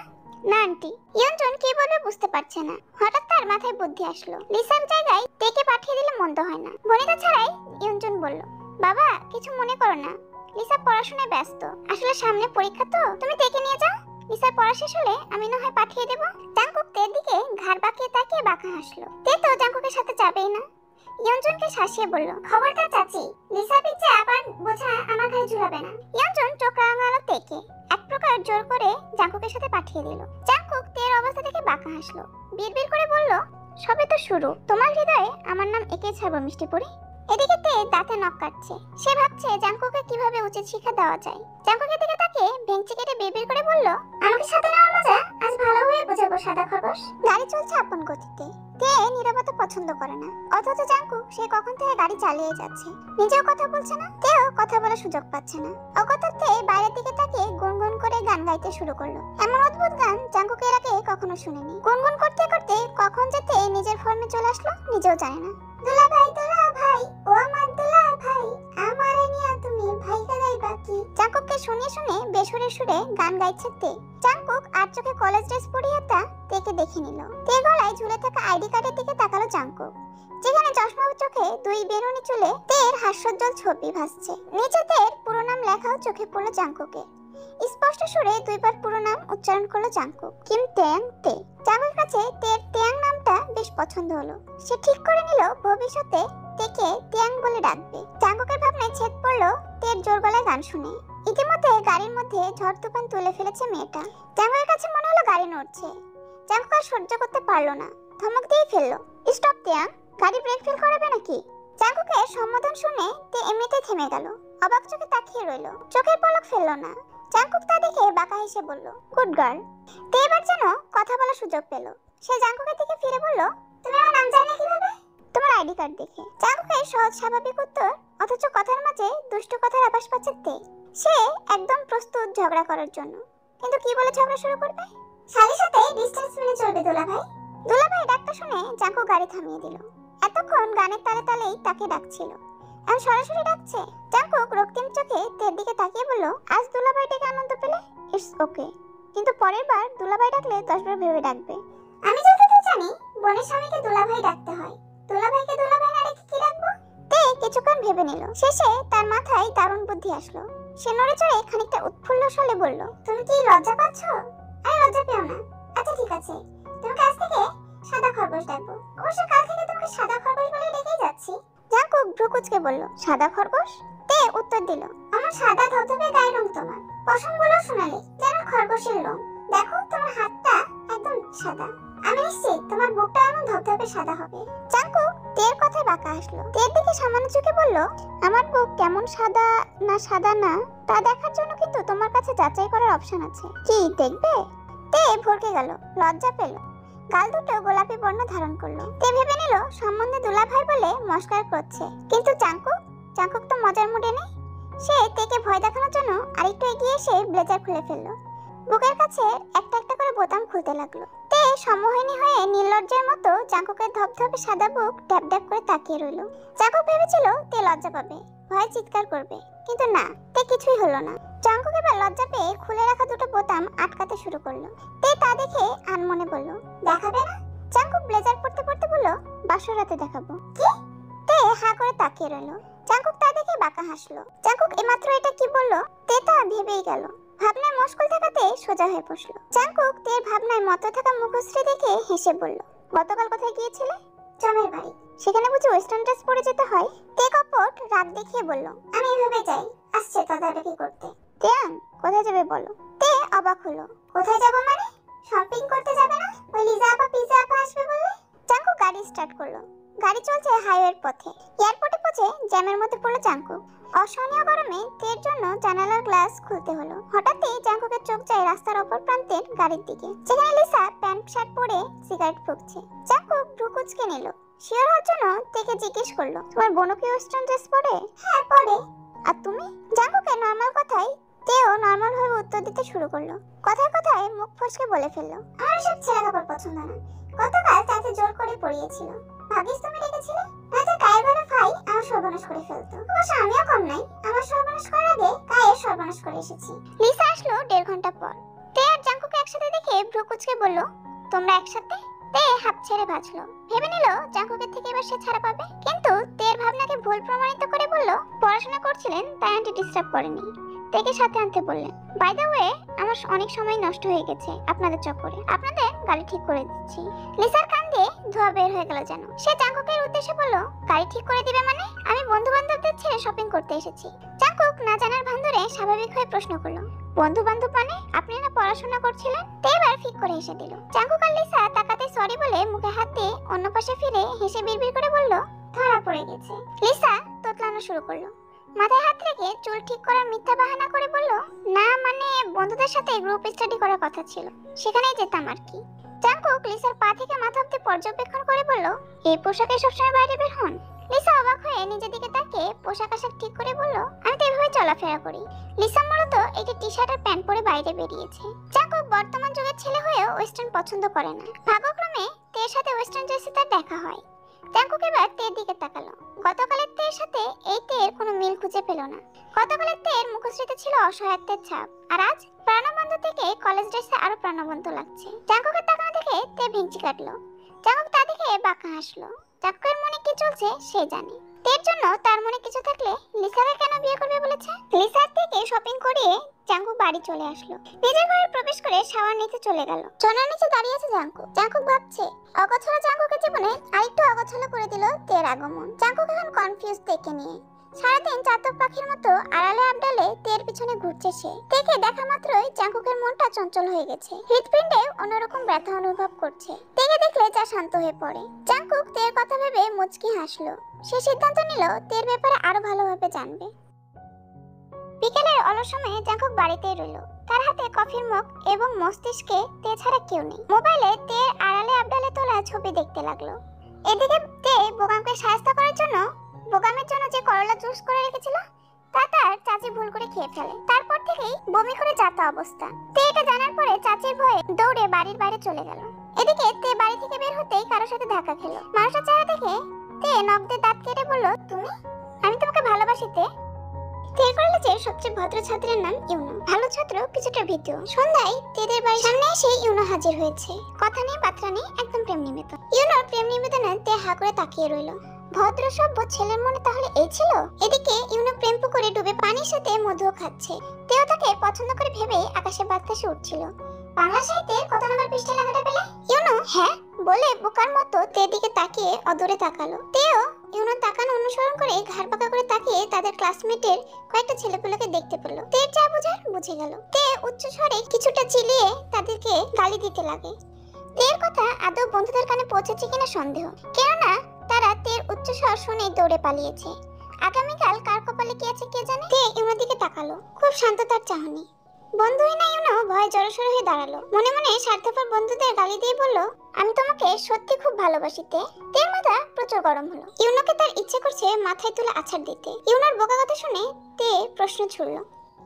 না আন্টি। ইয়ঞ্জন কি বলবে বুঝতে পারছে না। হঠাৎ তার মাথায় বুদ্ধি আসলো, লিসার জায়গায় তেকে পাঠিয়ে দিলে মন্দ হয় না। বনিতা ছাড়াই ইয়ঞ্জন বলল, বাবা কিছু মনে করো না, লিসা পড়াশোনায় ব্যস্ত, আসলে সামনে পরীক্ষা তো, তুমি তেকে নিয়ে যাও। লিসার পড়া শেষ হলে আমি না হয় পাঠিয়ে দেব। জাঙ্কুক তের দিকে ঘাড় বাঁকিয়ে তাকিয়ে বাঁকা হাসলো। তে তো জাঙ্কুকের সাথে যাবেই না। ইয়ঞ্জনকে শাসিয়ে বলল, খবরদার চাচি, লিসা পিচ্ছে আবার বোঝা আমার ঘাড়ে ঝুলাবে না। ইয়ঞ্জন চোখ রাঙালো তেকে, এক প্রকার জোর করে জাঙ্কুকের সাথে পাঠিয়ে দিল। জাঙ্কুক তের অবস্থা দেখে বাঁকা হাসলো, বিড়বিড় করে বলল, সবে তো শুরু, তোমার হৃদয়ে আমার নাম একে ছাড়বো মিষ্টি পরি। এদিকে তে দাঁতে নখ কাটছে। সে ভাবছে জাঙ্কুকে কিভাবে উচিত শিক্ষা দেওয়া যায়। জাঙ্কুকের দিকে তাকে ভেঙচি কেটে বিড়বিড় করে বলল, আমাকে সাথে নেওয়ার মজা আজ ভালো হয়ে বোঝাবো সাদা খরগোশ। গাড়ি চলছে আপন গতিতে। তে নীরবতা পছন্দ করে না, অথচ জাঙ্কুক সে কখন থেকে গাড়ি চালিয়ে যাচ্ছে, নিজেও কথা বলছে না, তেও কথা বলার সুযোগ পাচ্ছে না। অকথ্যে বাইরের দিকে তাকিয়ে গুনগুন করে গান গাইতে শুরু করলো। এমন অদ্ভুত গান জাঙ্কুক এর আগে কখনো শুনেনি। গুনগুন করতে করতে কখন যেতে নিজের ফর্মে চলে আসলো নিজেও জানে না। দুলা ভাই ও আমার দুলা ভাই, আমারে নিয়া তুমি ভাইকা গাইবা কি? জাঙ্কুককে শুনে শুনে বেসুরে সুরে গান গাইছে তে। জাঙ্কুক আর চোখে কলেজ ড্রেস পরিয়ে তা তেকে দেখে নিল। তে গলায় ঝুলে থাকা আইডি কার্ডের দিকে তাকালো জাঙ্কুক, যেখানে চশমা চোখে দুই বেরুনি চুলে তের হাস্যোজ্জ্বল ছবি ভাসছে। নিচে তের পুরো নাম লেখাও চোখে পড়লো জাঙ্কুকে। স্পষ্ট সুরে দুইবার পুরো নাম উচ্চারণ করলো জাঙ্কুক, কিম তেয়াং তে। জাঙ্কুকের কাছে তের তেয়াং নামটা বেশ পছন্দ হলো। সে ঠিক করে নিল ভবিষ্যতে তেকে তেয়াং বলে ডাকবে। জাঙ্কুকের ভাবনায় ছেদ পড়লো তের জোর গলায় গান শুনে। ইতিমধ্যে গাড়ির মধ্যে ঝড় তুফান তুলে ফেলেছে মেয়েটা। জাঙ্কুকের কাছে মনে হলো গাড়ি নড়ছে। জাঙ্কুক আর সহ্য করতে পারলো না, ধমক দিয়ে ফেললো, স্টপ তেয়াং, গাড়ি ব্রেক ফেল করাবে নাকি? জাঙ্কুকের সম্বোধন শুনে তে এমনিতেই থেমে গেল, অবাক চোখে তাকিয়ে রইল, চোখের পলক ফেললো না। জাঙ্কুক তা দেখে বাঁকা হেসে বলল, গুড গার্ল। তে এবার যেন কথা বলার সুযোগ পেল। সে জাঙ্কুকের দিকে ফিরে বলল, তুমি আমার নাম জানলে কিভাবে? তোমার আইডি কার্ড দেখে। জাঙ্কুকের সহজ স্বাভাবিক উত্তর, অথচ কথার মাঝে দুষ্ট কথার আভাস পাচ্ছে তে। সে একদম প্রস্তুত ঝগড়া করার জন্য, কিন্তু কি বলে ঝগড়া শুরু করবে? শালির সাথে ডিসটেন্স মেনে চলবে দুলাভাই। দুলাভাই ডাকটা শুনে জাঙ্কু গাড়ি থামিয়ে দিল। এতক্ষণ গানের তালে তালেই তাকে ডাকছিল, এখন সরাসরি ডাকছে। জাঙ্কুক রক্তিম চোখে তের দিকে তাকিয়ে বলল, আজ দুলাভাই ডেকে আনন্দ পেলে ইটস ওকে, কিন্তু পরের বার দুলাভাই ডাকলে 10 বার ভেবে ডাকবে। আমি যতদূর জানি বোনের স্বামীকে দুলাভাই ডাকতে হয়, দুলাভাইকে দুলাভাই না রেখে কি ডাকবো? তে কিছুক্ষণ ভেবে নিল, শেষে তার মাথায় দারুণ বুদ্ধি আসলো। সে নড়ে চড়ে খানিকটা উৎফুল্ল স্বরে বলল, তুমি কি লজ্জা পাচ্ছ? আরে লজ্জা পেও না। আচ্ছা ঠিক আছে, তুমি কাছ থেকে সাদা খরগোশ ডাকবো। অবশ্য কাল থেকে তোমাকে সাদা খরগোশ বলে ডেকেই যাচ্ছি। জাঙ্কুক ভ্রুকুচকে বলল, সাদা খরগোশ? তে উত্তর দিল, আমার সাদা ধবধবে গায়ের রং তোমার, পশমগুলো সোনালি যেন খরগোশের রং। দেখো তোমার হাতটা একদম সাদা, আমি নিশ্চিত তোমার বুকটা এমন ধবধবে সাদা হবে। জাঙ্কুক তের কথায় বাঁকা হাসলো। তের দিকে সামান্য চোখে বলল, আমার বুক কেমন সাদা না তা দেখার জন্য কিন্তু তোমার কাছে যাচাই করার অপশন আছে, কি দেখবে? তে ভরকে গেল, লজ্জা পেল, গাল দুটো গোলাপি বর্ণ ধারণ করলো। তে ভেবে নিল সম্বন্ধে দুলাভাই বলে মস্কার করছে, কিন্তু জাঙ্কুক তো মজার মুডে নেই। সে তেকে ভয় দেখানোর জন্য আরেকটু এগিয়ে এসে ব্লেজার খুলে ফেললো। বুকের কাছে একটা একটা করে বোতাম খুলতে লাগলো। তে সম্মোহিনী হয়ে নির্লজ্জের মতো জাঙ্কুকের ধবধবে সাদা বুক ড্যাব ড্যাব করে তাকিয়ে রইল। জাঙ্কুক ভেবেছিল তে লজ্জা পাবে, ভয়ে চিৎকার করবে, কিন্তু না, তে কিছুই হলো না। জাঙ্কুক এবার লজ্জা পেয়ে খুলে রাখা দুটো বোতাম আটকাতে শুরু করলো। তে তা দেখে আনমনে বলল, দেখাবে না? জাঙ্কুক ব্লেজার পরতে পরতে বলল, বাসর রাতে দেখাবো। কি? তে হা করে তাকিয়ে রইল। জাঙ্কুক তা দেখে বাঁকা হাসলো। জাঙ্কুক এইমাত্র এটা কি বললো তে তা ভেবেই গেল। ভাবনায় মশগুল থাকাতে সোজা হয়ে বসলো। জাঙ্কুক তের ভাবনায় মত থাকা মুখশ্রী দেখে হেসে বলল, গতকাল কোথায় গিয়েছিলে? জমের বাড়ি। সেখানে বুঝি ওয়েস্টার্ন ড্রেস পরে যেতে হয়? তে কপট রাগ দেখিয়ে বলল, আমি এভাবে যাই, আসছে তদারকি করতে। তেয়ান কোথায় যাবে বলো? তে অবাক হলো, কোথায় যাব মানে? শপিং করতে যাবে না? ওই লিজা আপা পিজা আপা আসবে বলে? জাঙ্কুক গাড়ি স্টার্ট করলো। গাড়ি চলছে হাইওয়ের পথে। এয়ারপোর্টে পৌঁছে জ্যামের মধ্যে পড়লো জাঙ্কুক। অসহনীয় গরমে তের জন্য জানালার গ্লাস খুলতে হলো। হঠাৎই জাঙ্কুকের চোখ যায় রাস্তার অপর প্রান্তের গাড়ির দিকে, যেখানে লিসা প্যান্ট শার্ট পরে সিগারেট ফুঁকছে। জাঙ্কুক ভ্রুকুচকে নিল। শিওর হওয়ার জন্য তেকে জিজ্ঞেস করলো, তোমার বোনও কি ওয়েস্টার্ন ড্রেস পরে? হ্যাঁ পরে। আর তুমি? জাঙ্কুকের নরমাল কথাই তেও নরমাল ভাবে উত্তর দিতে শুরু করলো। কথায় কথায় মুখ ফসকে বলে ফেললো, আমার সব ছেঁড়া কাপড় পছন্দ না, গতকাল তাতে জোর করে পরিয়েছিল, ভাবিস তুমি রেখেছিলে, নয়তো গায়ে বলে ভাই আমার সর্বনাশ করে ফেলতো। অবশ্য আমিও কম নাই, আমার সর্বনাশ করার আগে গায়ে সর্বনাশ করে এসেছি। লিসা আসলো 1.5 ঘন্টা পর। তে আর জাঙ্কুকে একসাথে দেখে ভ্রু কুঁচকে বলল, তোমরা একসাথে? তে হাত ছেড়ে বাঁচলো। ভেবে নিল জাঙ্কুকের থেকে এবার সে ছাড়া পাবে, কিন্তু তের ভাবনাকে ভুল প্রমাণিত করে বলল, পড়াশোনা করছিলেন তাই আন্টি ডিস্টার্ব করেনি, তেকে সাথে আনতে বললেন। বাই দ্য ওয়ে আমার অনেক সময় নষ্ট হয়ে গেছে আপনাদের চক্করে, আপনাদের গাড়ি ঠিক করে দিচ্ছি। লিসার কান দিয়ে ধোঁয়া বের হয়ে গেল যেন। সে জাঙ্কুকের উদ্দেশ্যে বলল, গাড়ি ঠিক করে দিবে মানে? আমি বন্ধু বান্ধবদের ছেড়ে শপিং করতে এসেছি। জাঙ্কুক না জানার ভান ধরে স্বাভাবিক হয়ে প্রশ্ন করলো, বন্ধু বান্ধব মানে? আপনি না পড়াশোনা করছিলেন? তে এবার ফিক করে হেসে দিল। জাঙ্কুক আর লিসা তাকাতে সরি বলে মুখে হাত দিয়ে অন্য পাশে ফিরে হেসে বিড়বিড় করে বলল, ধরা পড়ে গেছে। লিসা তোতলানো শুরু করলো। মাথায় হাত রেখে চুল ঠিক করার মিথ্যা বাহানা করে বলল, না মানে বন্ধুদের সাথে গ্রুপ স্টাডি করার কথা ছিল, সেখানেই যেতাম আর কি। জাঙ্কুক লিসার পা থেকে মাথা অবধি পর্যবেক্ষণ করে বলল, এই পোশাকে সবসময় বাইরে বের হন? লিসা অবাক হয়ে নিজের দিকে তাকিয়ে পোশাক আশাক ঠিক করে বলল, আমি তো এভাবে চলাফেরা করি। লিসা মূলত একটি টি শার্ট আর প্যান্ট পরে বাইরে বেরিয়েছে। জাঙ্কুক বর্তমান যুগের ছেলে হয়েও ওয়েস্টার্ন পছন্দ করে না। ভাগ্যক্রমে তের সাথে ওয়েস্টার্ন ড্রেসে তার দেখা হয়। জাঙ্কুক এবার তের দিকে তাকালো। গতকালের তের সাথে এই তের কোনো মিল খুঁজে পেল না। গতকালের তের মুখশ্রীতে ছিল অসহায়ত্বের ছাপ, আর আজ প্রাণবন্ত থেকে কলেজ ড্রেসে আরো প্রাণবন্ত লাগছে। জাঙ্কুকের তাকানো দেখে তে ভেঙচি কাটলো। জাঙ্কুক তা দেখে বাঁকা হাসলো। জাঙ্কুকের মনে কি চলছে সে জানে। তের জন্য তার মনে কিছু থাকলে লিসাকে কেন বিয়ে করবে বলেছে? লিসার থেকে শপিং করিয়ে জাঙ্কুক বাড়ি চলে আসলো। নিজের ঘরে প্রবেশ করে শাওয়ার নিতে চলে গেল। চনার নিচে দাঁড়িয়ে আছে জাঙ্কুক। জাঙ্কুক ভাবছে অগোছালো জাঙ্কুকের জীবনে আরেকটু অগোছালো করে দিল তের আগমন। জাঙ্কুক এখন কনফিউজ তেকে নিয়ে। সারাদিন চাতক পাখির মতো আড়ালে আবডালে তের পিছনে ঘুরছে সে। তেকে দেখা মাত্রই জাঙ্কুকের মনটা চঞ্চল হয়ে গেছে। হৃৎপিণ্ডে অন্যরকম ব্যথা অনুভব করছে। তেকে দেখলে যা শান্ত হয়ে পড়ে। জাঙ্কুক তের কথা ভেবে মুচকি হাসলো। সে সিদ্ধান্ত নিল তের ব্যাপারে আরো ভালোভাবে জানবে। বিকেলের অলস সময়ে জাঙ্কুক বাড়িতেই রইল। তার হাতে কফির মগ এবং মস্তিষ্কে তে ছাড়া কেউ নেই। মোবাইলে তের আড়ালে আবডালে তোলা ছবি দেখতে লাগলো। এদিকে তে বোগামকে সাহায্য করার জন্য বোগামের জন্য যে করলা জুস করে রেখেছিল তা তার চাচি ভুল করে খেয়ে ফেলে। তারপর থেকেই বমি করে যাতা অবস্থা। তে এটা জানার পরে চাচির ভয়ে দৌড়ে বাড়ির বাইরে চলে গেল। এদিকে তে বাড়ি থেকে বের হতেই কারোর সাথে ধাক্কা খেলো। মানুষের চেহারা দেখে তে নখ দিয়ে দাঁত কেটে বলল, তুমি? আমি তোমাকে ভালোবাসি তে। তের কলেজের সবচেয়ে ভদ্র ছাত্রের নাম ইউনো। ভালো ছাত্র, কিছুটা ভীতু। সন্ধ্যায় তেদের বাড়ির সামনে এসে ইউনো হাজির হয়েছে। কথা নেই বার্তা নেই, একদম প্রেম নিবেদন। ইউনোর প্রেম নিবেদনে তে হা করে তাকিয়ে রইল। ভদ্র সভ্য ছেলের মনে তাহলে এই ছিল। এদিকে ইউনো প্রেম পুকুরে ডুবে পানির সাথে মধু খাচ্ছে। তেও তাকে পছন্দ করে ভেবে আকাশে বাতাসে উঠছিল। বাংলা সাহিত্যের কত নম্বর পৃষ্ঠা লেখাটা পেলে? ইউনো হ্যাঁ বলে বোকার মতো তের দিকে তাকিয়ে অদূরে তাকালো। তেও ইউনোর তাকানো অনুসরণ করে ঘাড় পাকা করে তাকিয়ে তাদের ক্লাসমেটের কয়েকটা ছেলেপুলেকে দেখতে পেল। তের যা বোঝার বুঝে গেল। তে উচ্চ স্বরে কিছুটা চিল্লিয়ে তাদেরকে গালি দিতে লাগে। তের কথা আদৌ বন্ধুদের কানে পৌঁছেছে কিনা সন্দেহ, কেননা তারা তের উচ্চ স্বর শুনে দৌড়ে পালিয়েছে। আগামীকাল কার কপালে কি আছে কে জানে। তে ইউনোর দিকে তাকালো, খুব শান্ত তার চাহনি। বন্ধুই না ইউনো ভয়ে জড়সড় হয়ে দাঁড়ালো। মনে মনে স্বার্থপর বন্ধুদের গালি দিয়ে বলল, আমি তোমাকে সত্যি খুব ভালোবাসি তে। তের মাথা প্রচুর গরম হলো। ইউনোকে তার ইচ্ছে করছে মাথায় তুলে আছাড় দিতে। ইউনোর বোকা কথা শুনে তে প্রশ্ন ছুড়ল,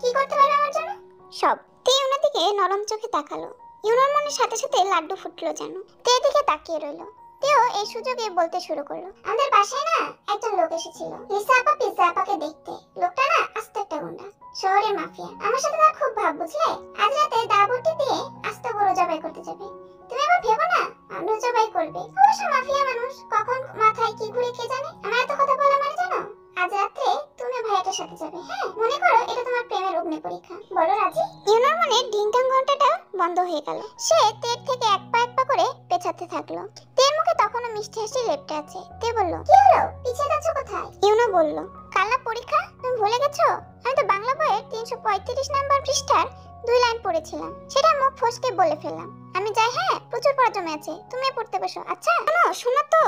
কি করতে পারবে আমার জন্য? সব। তে ইউনোর দিকে নরম চোখে তাকালো। ইউনোর মনের সাথে সাথে লাড্ডু ফুটলো যেন। তে দিকে তাকিয়ে রইল। তেও এই সুযোগে বলতে শুরু করলো, আমাদের বাসায় না একজন লোক এসেছিল লিসা আপা পিজ্জা আপাকে দেখতে। লোকটা না আস্ত একটা গুন্ডা, শহরের মাফিয়া। আমার সাথে তার খুব ভাব বুঝলে। আজ রাতে দাবটি দিয়ে আস্ত গরু জবাই করতে যাবে। তুমি আবার ভেবো না মানুষ জবাই করবে। অবশ্য মাফিয়া মানুষ কখন মাথায় কি ঘুরে কে জানে। আমার এত কথা বলা মানে জানো, আজ রাতে তুমি ভাইয়াটার সাথে যাবে। হ্যাঁ মনে করো এটা তোমার প্রেমের অগ্নি পরীক্ষা। বলো রাজি? ইউনোর মনে ডিংটাং ঘন্টাটা বন্ধ হয়ে গেল। সে তের থেকে এক পা করে পেছাতে থাকলো। তের মুখে তখনও মিষ্টি হাসি লেপ্টে আছে। তে বলল, কি হলো পিছিয়ে যাচ্ছ কোথায়? ইউনো বলল, কাল না পরীক্ষা, তুমি ভুলে গেছো? আমি তো বাংলা বইয়ের 335 নাম্বার পৃষ্ঠার 2 লাইন পড়েছিলাম, সেটা মুখ ফসকে বলে ফেললাম। আমি যাই? হ্যাঁ প্রচুর পড়া জমে আছে, তুমি পড়তে বসো। আচ্ছা শোনো তো।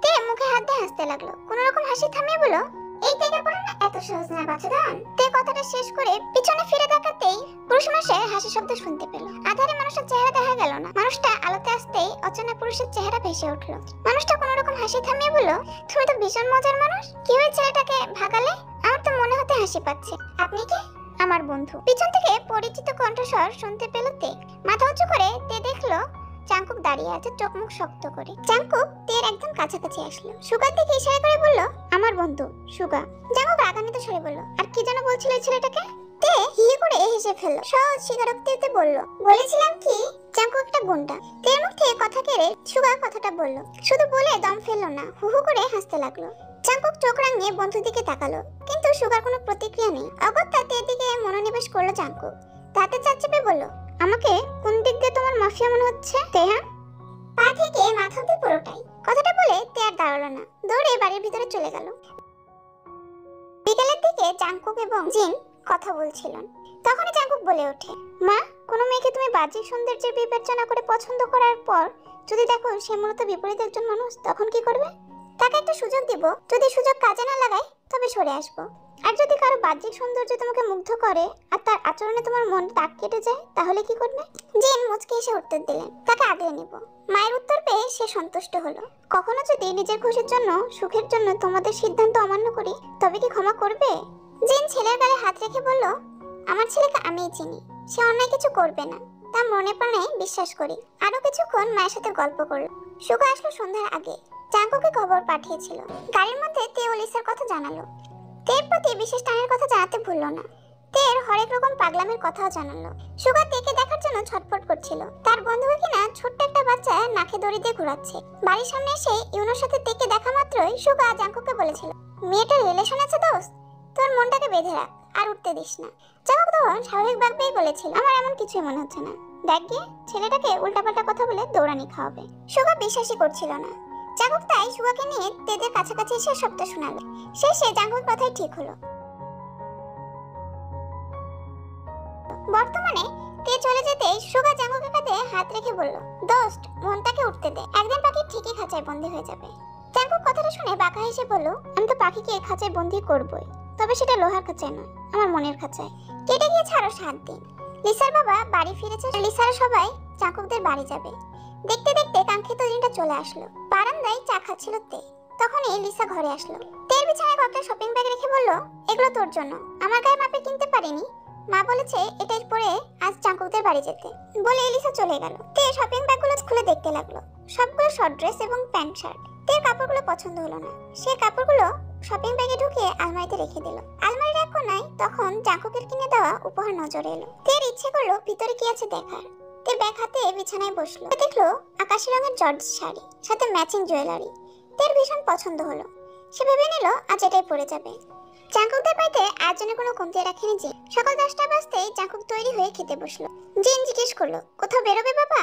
তে মুখে হাত দিয়ে হাসতে লাগলো। কোন রকম হাসি থামিয়ে বলো, এই থেকে পড়ো না এত সহজ না বাচ্চাদান। তে কথাটা শেষ করে পিছনে ফিরে তাকাতেই পুরুষ মানুষের হাসি শব্দ শুনতে পেল। আধারে মানুষের চেহারা দেখা গেল না। মানুষটা আলোতে আসতেই অচেনা পুরুষের চেহারা ভেসে উঠলো। মানুষটা কোন রকম হাসি থামিয়ে বলল, তুমি তো ভীষণ মজার মানুষ। কি হয়েছে ছেলেটাকে ভাগালে? আমার তো মনে হতে হাসি পাচ্ছে। আপনি কে? আমার বন্ধু। পিছন থেকে পরিচিত কণ্ঠস্বর শুনতে পেল তে। মাথা উঁচু করে তে দেখলো চাঙ্কুক দাঁড়িয়ে আছে, চোখ মুখ শক্ত করে। চাঙ্কুক তের একদম কাছাকাছি আসলো। সুগার দিকে ইশারা করে বলল, আমার বন্ধু সুগা। চাঙ্কুক রাগান্বিত স্বরে বলল, আর কি যেন বলছিল এই ছেলেটাকে? তে হি করে হেসে ফেলল। সহজ স্বীকারোক্তিতে বলল, বলেছিলাম কি চাঙ্কুক একটা গুন্ডা। তের মুখ থেকে কথা কেড়ে সুগা কথাটা বলল। শুধু বলে দম ফেললো না, হু হু করে হাসতে লাগলো। চাঙ্কুক চোখ রাঙিয়ে বন্ধুর দিকে তাকালো, কিন্তু সুগার কোনো প্রতিক্রিয়া নেই। অগত্যা তের দিকে মনোনিবেশ করলো চাঙ্কুক। তাতে চাচ্চেপে বলল, আমাকে কোন দিক দিয়ে তোমার মাফিয়া মনে হচ্ছে তে? হ্যাঁ পা থেকে মাথা অব্দি পুরোটাই। কথাটা বলে তে আর দাঁড়ালো না, দৌড়ে বাড়ির ভিতরে চলে গেল। বিকেলের দিকে চাঙ্কুক এবং জিন কথা বলছিলেন। তখনই চাঙ্কুক বলে ওঠে, মা কোনো মেয়েকে তুমি বাহ্যিক সৌন্দর্যের বিবেচনা করে পছন্দ করার পর যদি দেখো সে মূলত বিপরীত একজন মানুষ, তখন কি করবে? তাকে একটা সুযোগ দিব, যদি সুযোগ কাজে না লাগায় তবে সরে আসবো। আর যদি কারো বাহ্যিক সৌন্দর্য তোমাকে মুগ্ধ করে আর তার আচরণে তোমার মন দাগ কেটে যায়, তাহলে কি করবে? জিন মুচকে এসে উত্তর দিলেন, তাকে আগলে নেব। মায়ের উত্তর পেয়ে সে সন্তুষ্ট হলো। কখনো যদি নিজের খুশির জন্য সুখের জন্য তোমাদের সিদ্ধান্ত অমান্য করি, তবে কি ক্ষমা করবে? জিন ছেলের গালে হাত রেখে বলল, আমার ছেলেকে আমিই চিনি, সে অন্যায় কিছু করবে না, তা মনে প্রাণে বিশ্বাস করি। আরো কিছুক্ষণ মায়ের সাথে গল্প করলো। সুগা আসলো সন্ধ্যার আগে। চাঙ্কুকে খবর পাঠিয়েছিল। গাড়ির মধ্যে তে ও লিসার কথা জানালো। তের প্রতি বিশেষ টানের কথা জানাতে ভুললো না। তের হরেক রকম পাগলামের কথাও জানালো। সুগা তেকে দেখার জন্য ছটফট করছিল। তার বন্ধুকে কিনা ছোট্ট একটা বাচ্চা নাকে দড়ি দিয়ে ঘোরাচ্ছে। বাড়ির সামনে এসে ইউনোর সাথে তেকে দেখা মাত্রই সুগা চাঙ্কুকে বলেছিল, মেয়েটার রিলেশন আছে দোস্ত, তোর মনটাকে বেঁধে রাখ আর উঠতে দিস না। চাঙ্কুক তখন স্বাভাবিকভাবেই বলেছিল, আমার এমন কিছুই মনে হচ্ছে না, দেখ গিয়ে ছেলেটাকে উল্টাপাল্টা কথা বলে দৌড়ানি খাওয়াবে। সুগা বিশ্বাসই করছিল না। চাঙ্কুক তাই সুগাকে নিয়ে তেদের কাছাকাছি এসে সবটা শোনালো। শেষে চাঙ্কুকের কথাই ঠিক হলো। বর্তমানে তে চলে যেতে সুগা চাঙ্কুকের কাঁধে হাত রেখে বলল, দোস্ত মনটাকে উঠতে দে, একদিন পাখি ঠিকই খাঁচায় বন্দি হয়ে যাবে। চাঙ্কুক কথাটা শুনে বাঁকা হেসে বলল, আমি তো পাখিকে খাঁচায় বন্দি করবই, তবে সেটা লোহার খাঁচায় নয়, আমার মনের খাঁচায়। কেটে গিয়েছে আরো 7 দিন। লিসার বাবা বাড়ি ফিরেছে, লিসার সবাই জাঙ্কুকদের বাড়ি যাবে। দেখতে দেখতে কাঙ্ক্ষিত দিনটা চলে আসলো। বারান্দায় চা খাচ্ছিল তে। তখনই লিসা ঘরে আসলো। তের বিছানায় কয়েকটা শপিং ব্যাগ রেখে বলল, এগুলো তোর জন্য, আমার গায়ে মাপে কিনতে পারিনি, মা বলেছে এটাই পরে আজ জাঙ্কুকদের বাড়ি যেতে। বলে লিসা চলে গেল। তে শপিং ব্যাগগুলো খুলে দেখতে লাগলো। সবগুলো শর্ট ড্রেস এবং প্যান্ট শার্ট। তের কাপড়গুলো পছন্দ হলো না। সে কাপড়গুলো শপিং ব্যাগে ঢুকিয়ে আলমারিতে রেখে দিল। আলমারির এক কোণায় তখন জাঙ্কুকের কিনে দেওয়া উপহার নজরে এলো। তের ইচ্ছে করলো ভিতরে কি আছে দেখার। তে ব্যাগ হাতে বিছানায় বসলো। দেখলো আকাশি রঙের জর্জ শাড়ি, সাথে ম্যাচিং জুয়েলারি। তের ভীষণ পছন্দ হলো। সে ভেবে নিল আজ এটাই পরে যাবে। জাঙ্কুকদের বাড়িতে আয়োজনে কোনো কমতি রাখেনি জিন। সকাল 10টা বাজতেই জাঙ্কুক তৈরি হয়ে খেতে বসলো। জিন জিজ্ঞেস করলো, কোথাও বেরোবে বাবা?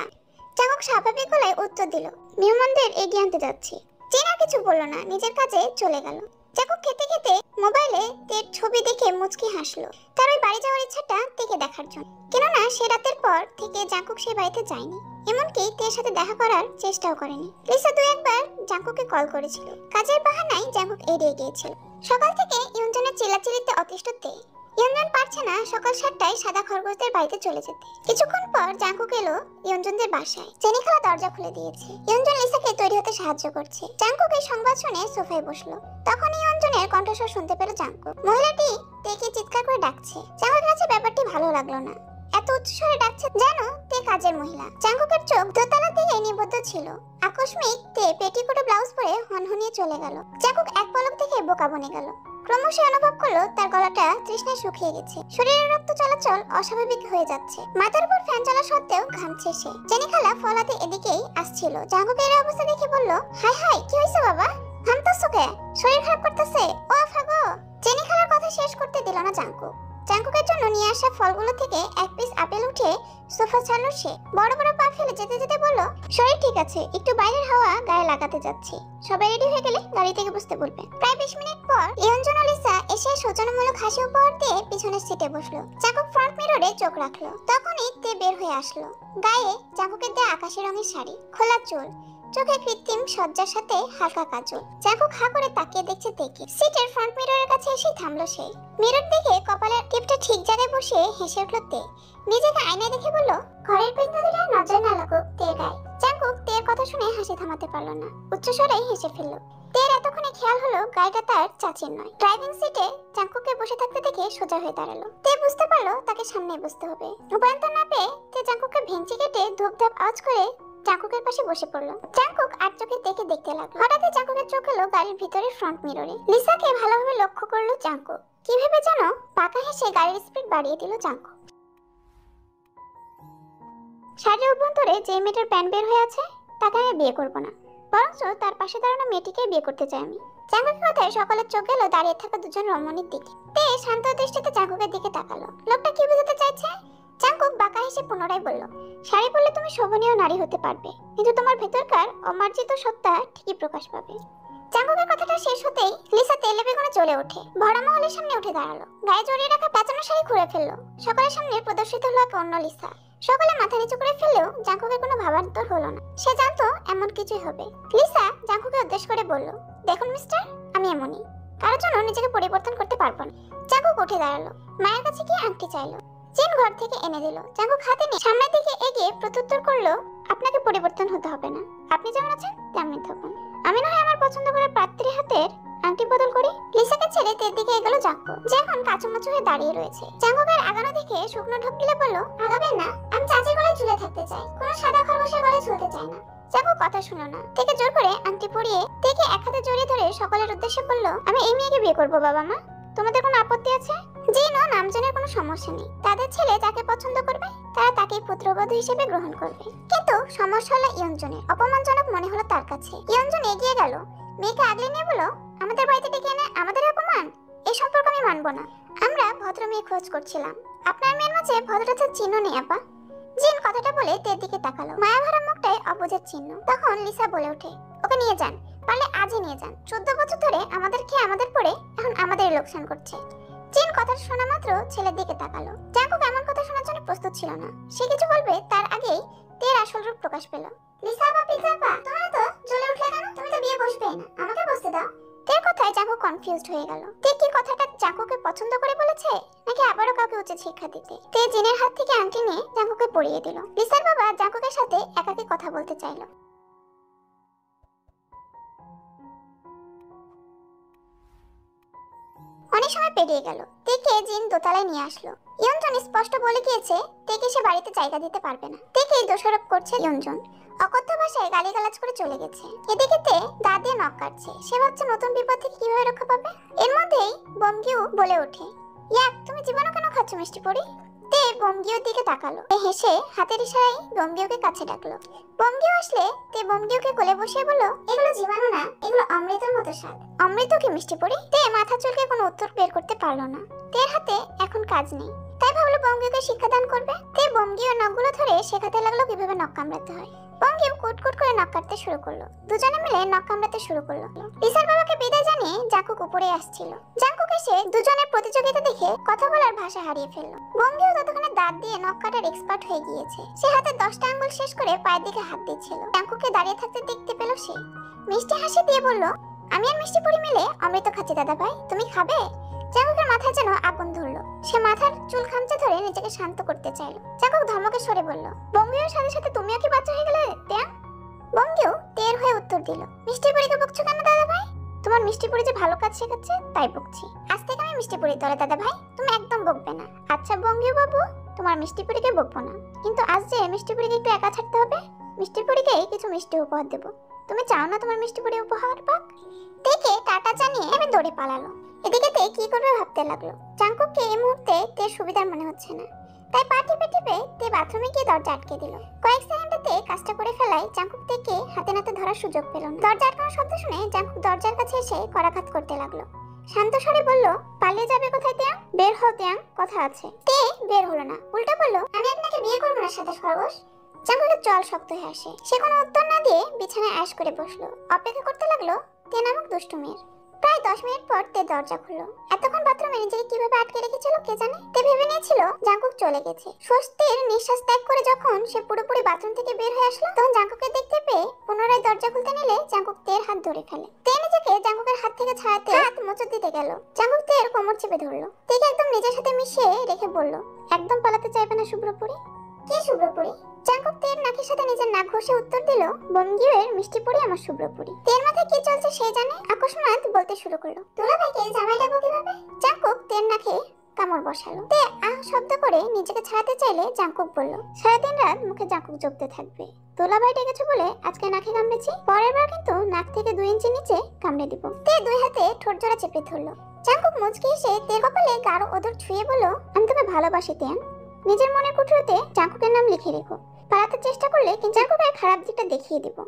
জাঙ্কুক স্বাভাবিক গলায় উত্তর দিল, মেহমানদের এগিয়ে আনতে যাচ্ছি। জিন আর কিছু বলল না, নিজের কাজে চলে গেল। জাঙ্কুক খেতে খেতে মোবাইলে তের ছবি দেখে মুচকি হাসলো। তার ওই বাড়ি যাওয়ার ইচ্ছাটা তেকে দেখার জন্য। কেননা সে রাতের পর থেকে জাঙ্কুক সে বাড়িতে যায়নি, এমনকি তের সাথে দেখা করার চেষ্টাও করেনি। লিসা দু একবার জাঙ্কুককে কল করেছিল, কাজের বাহানায় জাঙ্কুক এড়িয়ে গিয়েছিল। সকাল থেকে ইয়ঞ্জনের চিল্লাচিল্লিতে অতিষ্ঠ তে। ইয়ঞ্জন পারছে না সকাল 7টায় সাদা খরগোশদের বাড়িতে চলে যেতে। কিছুক্ষণ পর জাঙ্কুক এলো ইয়ঞ্জনদের বাসায়। চেনি খালা দরজা খুলে দিয়েছে। ইয়ঞ্জন লিসাকে তৈরি হতে সাহায্য করছে। জাঙ্কুক এই সংবাদ শুনে সোফায় বসলো। তখন ইয়ঞ্জনের কণ্ঠস্বর শুনতে পেল জাঙ্কুক। মহিলাটি তেকে চিৎকার করে ডাকছে। জাঙ্কুকের কাছে ব্যাপারটি ভালো লাগলো না। এত উচ্চস্বরে ডাকছে জানো তে কাজের মহিলা। জাঙ্কুকের চোখ দোতলা দিয়ে নিবদ্ধ ছিল। আকস্মিক তে পেটিকোট ব্লাউজ পরে হনহনিয়ে চলে গেল। জাঙ্কুক এক পলক দেখে বোকা বনে গেল। ক্রমশ অনুভব করলো তার গলাটা তৃষ্ণায় শুকিয়ে গেছে। শরীরের রক্ত চলাচল অস্বাভাবিক হয়ে যাচ্ছে। মাথার উপর ফ্যান চলা সত্ত্বেও ঘামছে সে। চেনি খালা ফলাতে এদিকেই আসছিল। জাঙ্কুকের অবস্থা দেখে বলল, হাই হাই, কি হয়েছে বাবা? ঘামতাছো কে? শরীর খারাপ করতেছে? ও ফাগো। চেনি খালার কথা শেষ করতে দিল না জাঙ্কুক। জাঙ্কুকের জন্য নিয়ে আসা ফলগুলো থেকে এক পিস আপেল উঠে সোফা ছাড়লো সে। বড় বড় পা ফেলে যেতে যেতে বলল, শরীর ঠিক আছে, একটু বাইরের হাওয়া গায়ে লাগাতে যাচ্ছি, সবাই রেডি হয়ে গেলে গাড়ি থেকে বসতে বলবে। প্রায় 20 মিনিট পর ইয়ঞ্জন ও লিসা এসে সৌজন্যমূলক হাসি উপহার দিয়ে পিছনের সিটে বসলো। জাঙ্কুক ফ্রন্ট মিররে চোখ রাখলো। তখনই তে বের হয়ে আসলো। গায়ে জাঙ্কুকের দেয়া আকাশি রঙের শাড়ি, খোলা চুল, চোখে কৃত্রিম সজ্জার সাথে হালকা কাজল। জাঙ্কুক হা করে তাকিয়ে দেখছে তেকে। সিটের ফ্রন্ট মিররের কাছে এসে থামলো সে। মিরর দেখে কপালের টিপটা ঠিক জায়গায় বসে হেসে উঠল তে। নিজেকে আয়নায় দেখে বলল, ঘরের পেছনে দিলে নজর না লাগুক তের গায়ে। জাঙ্কুক তের কথা শুনে হাসি থামাতে পারল না, উচ্চস্বরে হেসে ফেলল। তের এতক্ষণে খেয়াল হলো গাড়িটা তার চাচির নয়। ড্রাইভিং সিটে জাঙ্কুককে বসে থাকতে দেখে সোজা হয়ে দাঁড়ালো। তে বুঝতে পারলো তাকে সামনে বসতে হবে। উপায়ন্তর না পেয়ে তে জাঙ্কুককে ভেঙচি কেটে ধূপধাপ আওয়াজ করে জাঙ্কুকের পাশে বসে পড়লো। জাঙ্কুক আর চোখে দেখে দেখতে লাগলো। হঠাৎই জাঙ্কুকের চোখ এলো গাড়ির ভিতরে ফ্রন্ট মিররে। লিসাকে ভালোভাবে লক্ষ্য করলো জাঙ্কুক। কিভাবে যেন পাকা হেসে গাড়ির স্পিড বাড়িয়ে দিল জাঙ্কুক। শাড়ির অভ্যন্তরে যে মেয়েটার প্যান্ট বের হয়ে আছে তাকে আমি বিয়ে করবো না, বরঞ্চ তার পাশে দাঁড়ানো মেয়েটিকে বিয়ে করতে চাই আমি। জাঙ্কুকের কথায় সকলের চোখ গেল দাঁড়িয়ে থাকা দুজন রমণীর দিকে। তে শান্ত দৃষ্টিতে জাঙ্কুকের দিকে তাকালো। লোকটা কি বোঝাতে চাইছে? জাঙ্কুক বাঁকা হেসে পুনরায় বলল, শাড়ি পরলে তুমি শোভনীয় নারী হতে পারবে, কিন্তু তোমার ভেতরকার অমার্জিত সত্তা ঠিকই প্রকাশ পাবে। জাঙ্কুকের কথাটা শেষ হতেই লিসা তেলে বেগুনে চলে ওঠে। ভরা মহলের সামনে উঠে দাঁড়ালো। গায়ে জড়িয়ে রাখা পেঁচানো শাড়ি খুলে ফেললো। সকলের সামনে প্রদর্শিত হলো এক অন্য লিসা। সকলে মাথা নিচু করে ফেললেও জাঙ্কুকের কোনো ভাবান্তর হলো না। সে জানতো এমন কিছুই হবে। লিসা জাঙ্কুকে উদ্দেশ্য করে বলল, দেখুন মিস্টার, আমি এমনই, কারোর জন্য নিজেকে পরিবর্তন করতে পারবো না। জাঙ্কুক উঠে দাঁড়ালো। মায়ের কাছে গিয়ে আংটি চাইলো। জিন ঘর থেকে এনে দিল। জাঙ্কুক হাতে নিয়ে সামনের দিকে এগিয়ে প্রত্যুত্তর করলো, আপনাকে পরিবর্তন হতে হবে না, আপনি যেমন আছেন তেমনি থাকুন। আমি না হয় আমার পছন্দ করা পাত্রীর হাতের আংটি বদল করি। লিসাকে ছেড়ে তের দিকে এগোলো জাঙ্কুক, যে এখন কাচুমাচু হয়ে দাঁড়িয়ে রয়েছে। জাঙ্কুকের আগানো দেখে শুকনো ঢোক গিলে বলল, আগাবেন না, আমি চাচির গলায় ঝুলে থাকতে চাই, কোনো সাদা খরগোশের গলায় ঝুলতে চাই না। জাঙ্কুক কথা শুনো না। তেকে জোর করে আংটি পরিয়ে তেকে এক হাতে জড়িয়ে ধরে সকলের উদ্দেশ্যে বলল, আমি এই মেয়েকে বিয়ে করবো বাবা মা, তোমাদের কোনো আপত্তি আছে? জিনও নামজনের কোনো সমস্যা নেই। তাদের ছেলে যাকে পছন্দ করবে তারা তাকেই পুত্রবধূ হিসেবে গ্রহণ করবে। কিন্তু সমস্যা হলো ইয়ঞ্জনের। অপমানজনক মনে হলো তার কাছে। ইয়ঞ্জন এগিয়ে গেল, মেয়েকে আগলে নিয়ে বলল, আমাদের বাড়িতে ডেকে এনে আমাদের অপমান, এই সম্পর্ক আমি মানবো না। আমরা ভদ্র মেয়ে খোঁজ করছিলাম, আপনার মেয়ের মাঝে ভদ্রতার চিহ্ন নেই আপা। জিন কথাটা বলে তের দিকে তাকালো। মায়াভরা মুখটায় অবুঝের চিহ্ন। তখন লিসা বলে ওঠে, ওকে নিয়ে যান, পারলে আজই নিয়ে যান। 14 বছর ধরে আমাদের খেয়ে আমাদের পড়ে এখন আমাদের লোকসান করছে। জিন কথা শোনা মাত্র ছেলের দিকে তাকালো। জাঙ্কুক এমন কথা শোনার জন্য প্রস্তুত ছিল না। সে কিছু বলবে তার আগেই তের আসল রূপ প্রকাশ পেল। লিসা বা পিজা পা, তোমরা তো জ্বলে উঠলে কেন? তুমি তো বিয়ে বসবে না, আমাকে বসতে দাও। তের কথায় জাঙ্কুক কনফিউজড হয়ে গেল। তে কি কথাটা জাঙ্কুককে পছন্দ করে বলেছে, নাকি আবারও কাউকে উচিত শিক্ষা দিতে? তে জিনের হাত থেকে আংটি নিয়ে জাঙ্কুককে পরিয়ে দিল। লিসার বাবা জাঙ্কুকের সাথে একাকী কথা বলতে চাইল। অনেক সময় পেরিয়ে গেল। তেকে জিন দোতলায় নিয়ে আসলো। ইয়নজন স্পষ্ট বলে গিয়েছে তেকে সে বাড়িতে জায়গা দিতে পারবে না। তেকে দোষারোপ করছে ইয়নজন। অকথ্য ভাষায় গালিগালাজ করে চলে গেছে। এদিকে তে দাঁত দিয়ে নখ কাটছে। সে ভাবছে নতুন বিপদ থেকে কিভাবে রক্ষা পাবে। এর মধ্যেই বমগিউ বলে ওঠে, ইয়াক, তুমি জীবনও কেন খাচ্ছ মিষ্টি পরি? তে বমগিউর দিকে তাকালো। তে হেসে হাতের ইশারায় বমগিউকে কাছে ডাকলো। বমগিউ আসলে তে বমগিউকে কোলে বসিয়ে বলল, এগুলো জীবাণু না, এগুলো অমৃতের মতো স্বাদ। অমৃত কি মিষ্টি পরি? তে মাথা চুলকে কোনো উত্তর বের করতে পারলো না। তের হাতে এখন কাজ নেই, তাই ভাবলো বমগিউকে শিক্ষাদান করবে। তে বমগিউর নখগুলো ধরে শেখাতে লাগলো কিভাবে নখ কামড়াতে হয়। বমগিউ কুটকুট করে নখ কাটতে শুরু করলো। দুজনে মিলে নখ কামড়াতে শুরু করলো। লিসার বাবাকে বিদায় জানিয়ে জাঙ্কুক উপরে আসছিল। জাঙ্কুক এসে দুজনের প্রতিযোগিতা দেখে কথা বলার ভাষা হারিয়ে ফেললো। বমগিউ ততক্ষণে দাঁত দিয়ে নখ কাটার এক্সপার্ট হয়ে গিয়েছে। সে হাতে 10টা আঙ্গুল শেষ করে পায়ের দিকে হাত দিচ্ছিল। জাঙ্কুককে দাঁড়িয়ে থাকতে দেখতে পেল সে। মিষ্টি হাসি দিয়ে বলল, আমি আর মিষ্টি পরি মিলে অমৃত খাচ্ছি দাদা ভাই, তুমি খাবে? জাঙ্কুকের মাথায় যেন আগুন ধরলো। সে মাথার চুল খামচে ধরে নিজেকে শান্ত করতে চাইল। জাঙ্কুক ধমকে সরে বলল, বমগিউর সাথে সাথে তুমিও কি বাচ্চা হয়ে গেলে তেয়া? বমগিউ তের হয়ে উত্তর দিল, মিষ্টি পরিকে বকছো কেন দাদা ভাই? তোমার মিষ্টি পরি যে ভালো কাজ শেখাচ্ছে তাই বকছি। আজ থেকে আমি মিষ্টি পরির দলে দাদা ভাই, তুমি একদম বকবে না। আচ্ছা বমগিউ বাবু, তোমার মিষ্টি পরিকে বকবো না, কিন্তু আজ যে মিষ্টি পরিকে একটু একা ছাড়তে হবে। মিষ্টি পরিকে কিছু মিষ্টি উপহার দেবো। তুমি চাও না তোমার মিষ্টি পরি উপহার পাক? দেখে টাটা জানিয়ে আমি দৌড়ে পালালো। এদিকে তে কি করবে ভাবতে লাগলো। জাঙ্কুককে এই মুহূর্তে তের সুবিধার মনে হচ্ছে না, তাই পা টিপে টিপে তে বাথরুমে গিয়ে দরজা আটকে দিল। কয়েক সেকেন্ডে কাজটা করে ফেলায় জাঙ্কুক থেকে হাতে নাতে ধরার সুযোগ পেল না। দরজা আটকানোর শব্দ শুনে জাঙ্কুক দরজার কাছে এসে করাঘাত করতে লাগলো। শান্ত স্বরে বলল, পালিয়ে যাবে কোথায় তেয়াং? বের হও তেয়াং, কথা আছে। তে বের হলো না, উল্টা বলল, আমি আপনাকে বিয়ে করবো না সাদা খরগোশ। জাঙ্কুকের জল শক্ত হয়ে আসে। সে কোনো উত্তর না দিয়ে বিছানায় অ্যাশ করে বসলো। অপেক্ষা করতে লাগলো তে নামক দুষ্টু মেয়ের। প্রায় 10 মিনিট পর তে দরজা খুললো। এতক্ষণ বাথরুমে নিজেকে কিভাবে আটকে রেখেছিল কে জানে। তে ভেবে নিয়েছিল জাঙ্কুক চলে গেছে। স্বস্তির নিঃশ্বাস ত্যাগ করে যখন সে পুরোপুরি বাথরুম থেকে বের হয়ে আসলো, তখন জাঙ্কুককে দেখতে পেয়ে পুনরায় দরজা খুলতে নিলে জাঙ্কুক তের হাত ধরে ফেলে। তে নিজেকে জাঙ্কুকের হাত থেকে ছাড়াতে হাত মোচড় দিতে গেল। জাঙ্কুক তের কোমর চেপে ধরলো। তেকে একদম নিজের সাথে মিশিয়ে রেখে বলল, একদম পালাতে চাইবে না শুভ্রপুরি? কি শুভ্রপুরি? জাঙ্কুক তের নাকের সাথে নিজের নাক ঘষে উত্তর দিল, বমগিউয়ের মিষ্টি পরি আমার শুভ্রপুরি। তের মাথায় কি চলছে সে জানে। আকস্মাৎ বলতে শুরু করলো, তোলা ভাইকে জামাই ডাকবো কিভাবে? জাঙ্কুক তের নাকে কামড় বসালো। তে আহ শব্দ করে নিজেকে ছাড়াতে চাইলে জাঙ্কুক বলল, সারাদিন রাত মুখে জাঙ্কুক জপতে থাকবে। তোলা ভাই ডেকেছো বলে আজকে নাকে কামড়েছি, পরের বার কিন্তু নাক থেকে 2 ইঞ্চি নিচে কামড়ে দিব। তে 2 হাতে ঠোঁট জোড়া চেপে ধরলো। জাঙ্কুক মুচকি এসে তের কপালে গাঢ় ওদর ছুঁয়ে বলল, আমি তোকে ভালোবাসি তেয়াং। নিজের মনের কুঠুরিতে জাঙ্কুকের নাম লিখে রেখো। পালাতে চেষ্টা করলে কিন্তু জাঙ্কুকের খারাপ দিকটা দেখিয়ে দেব।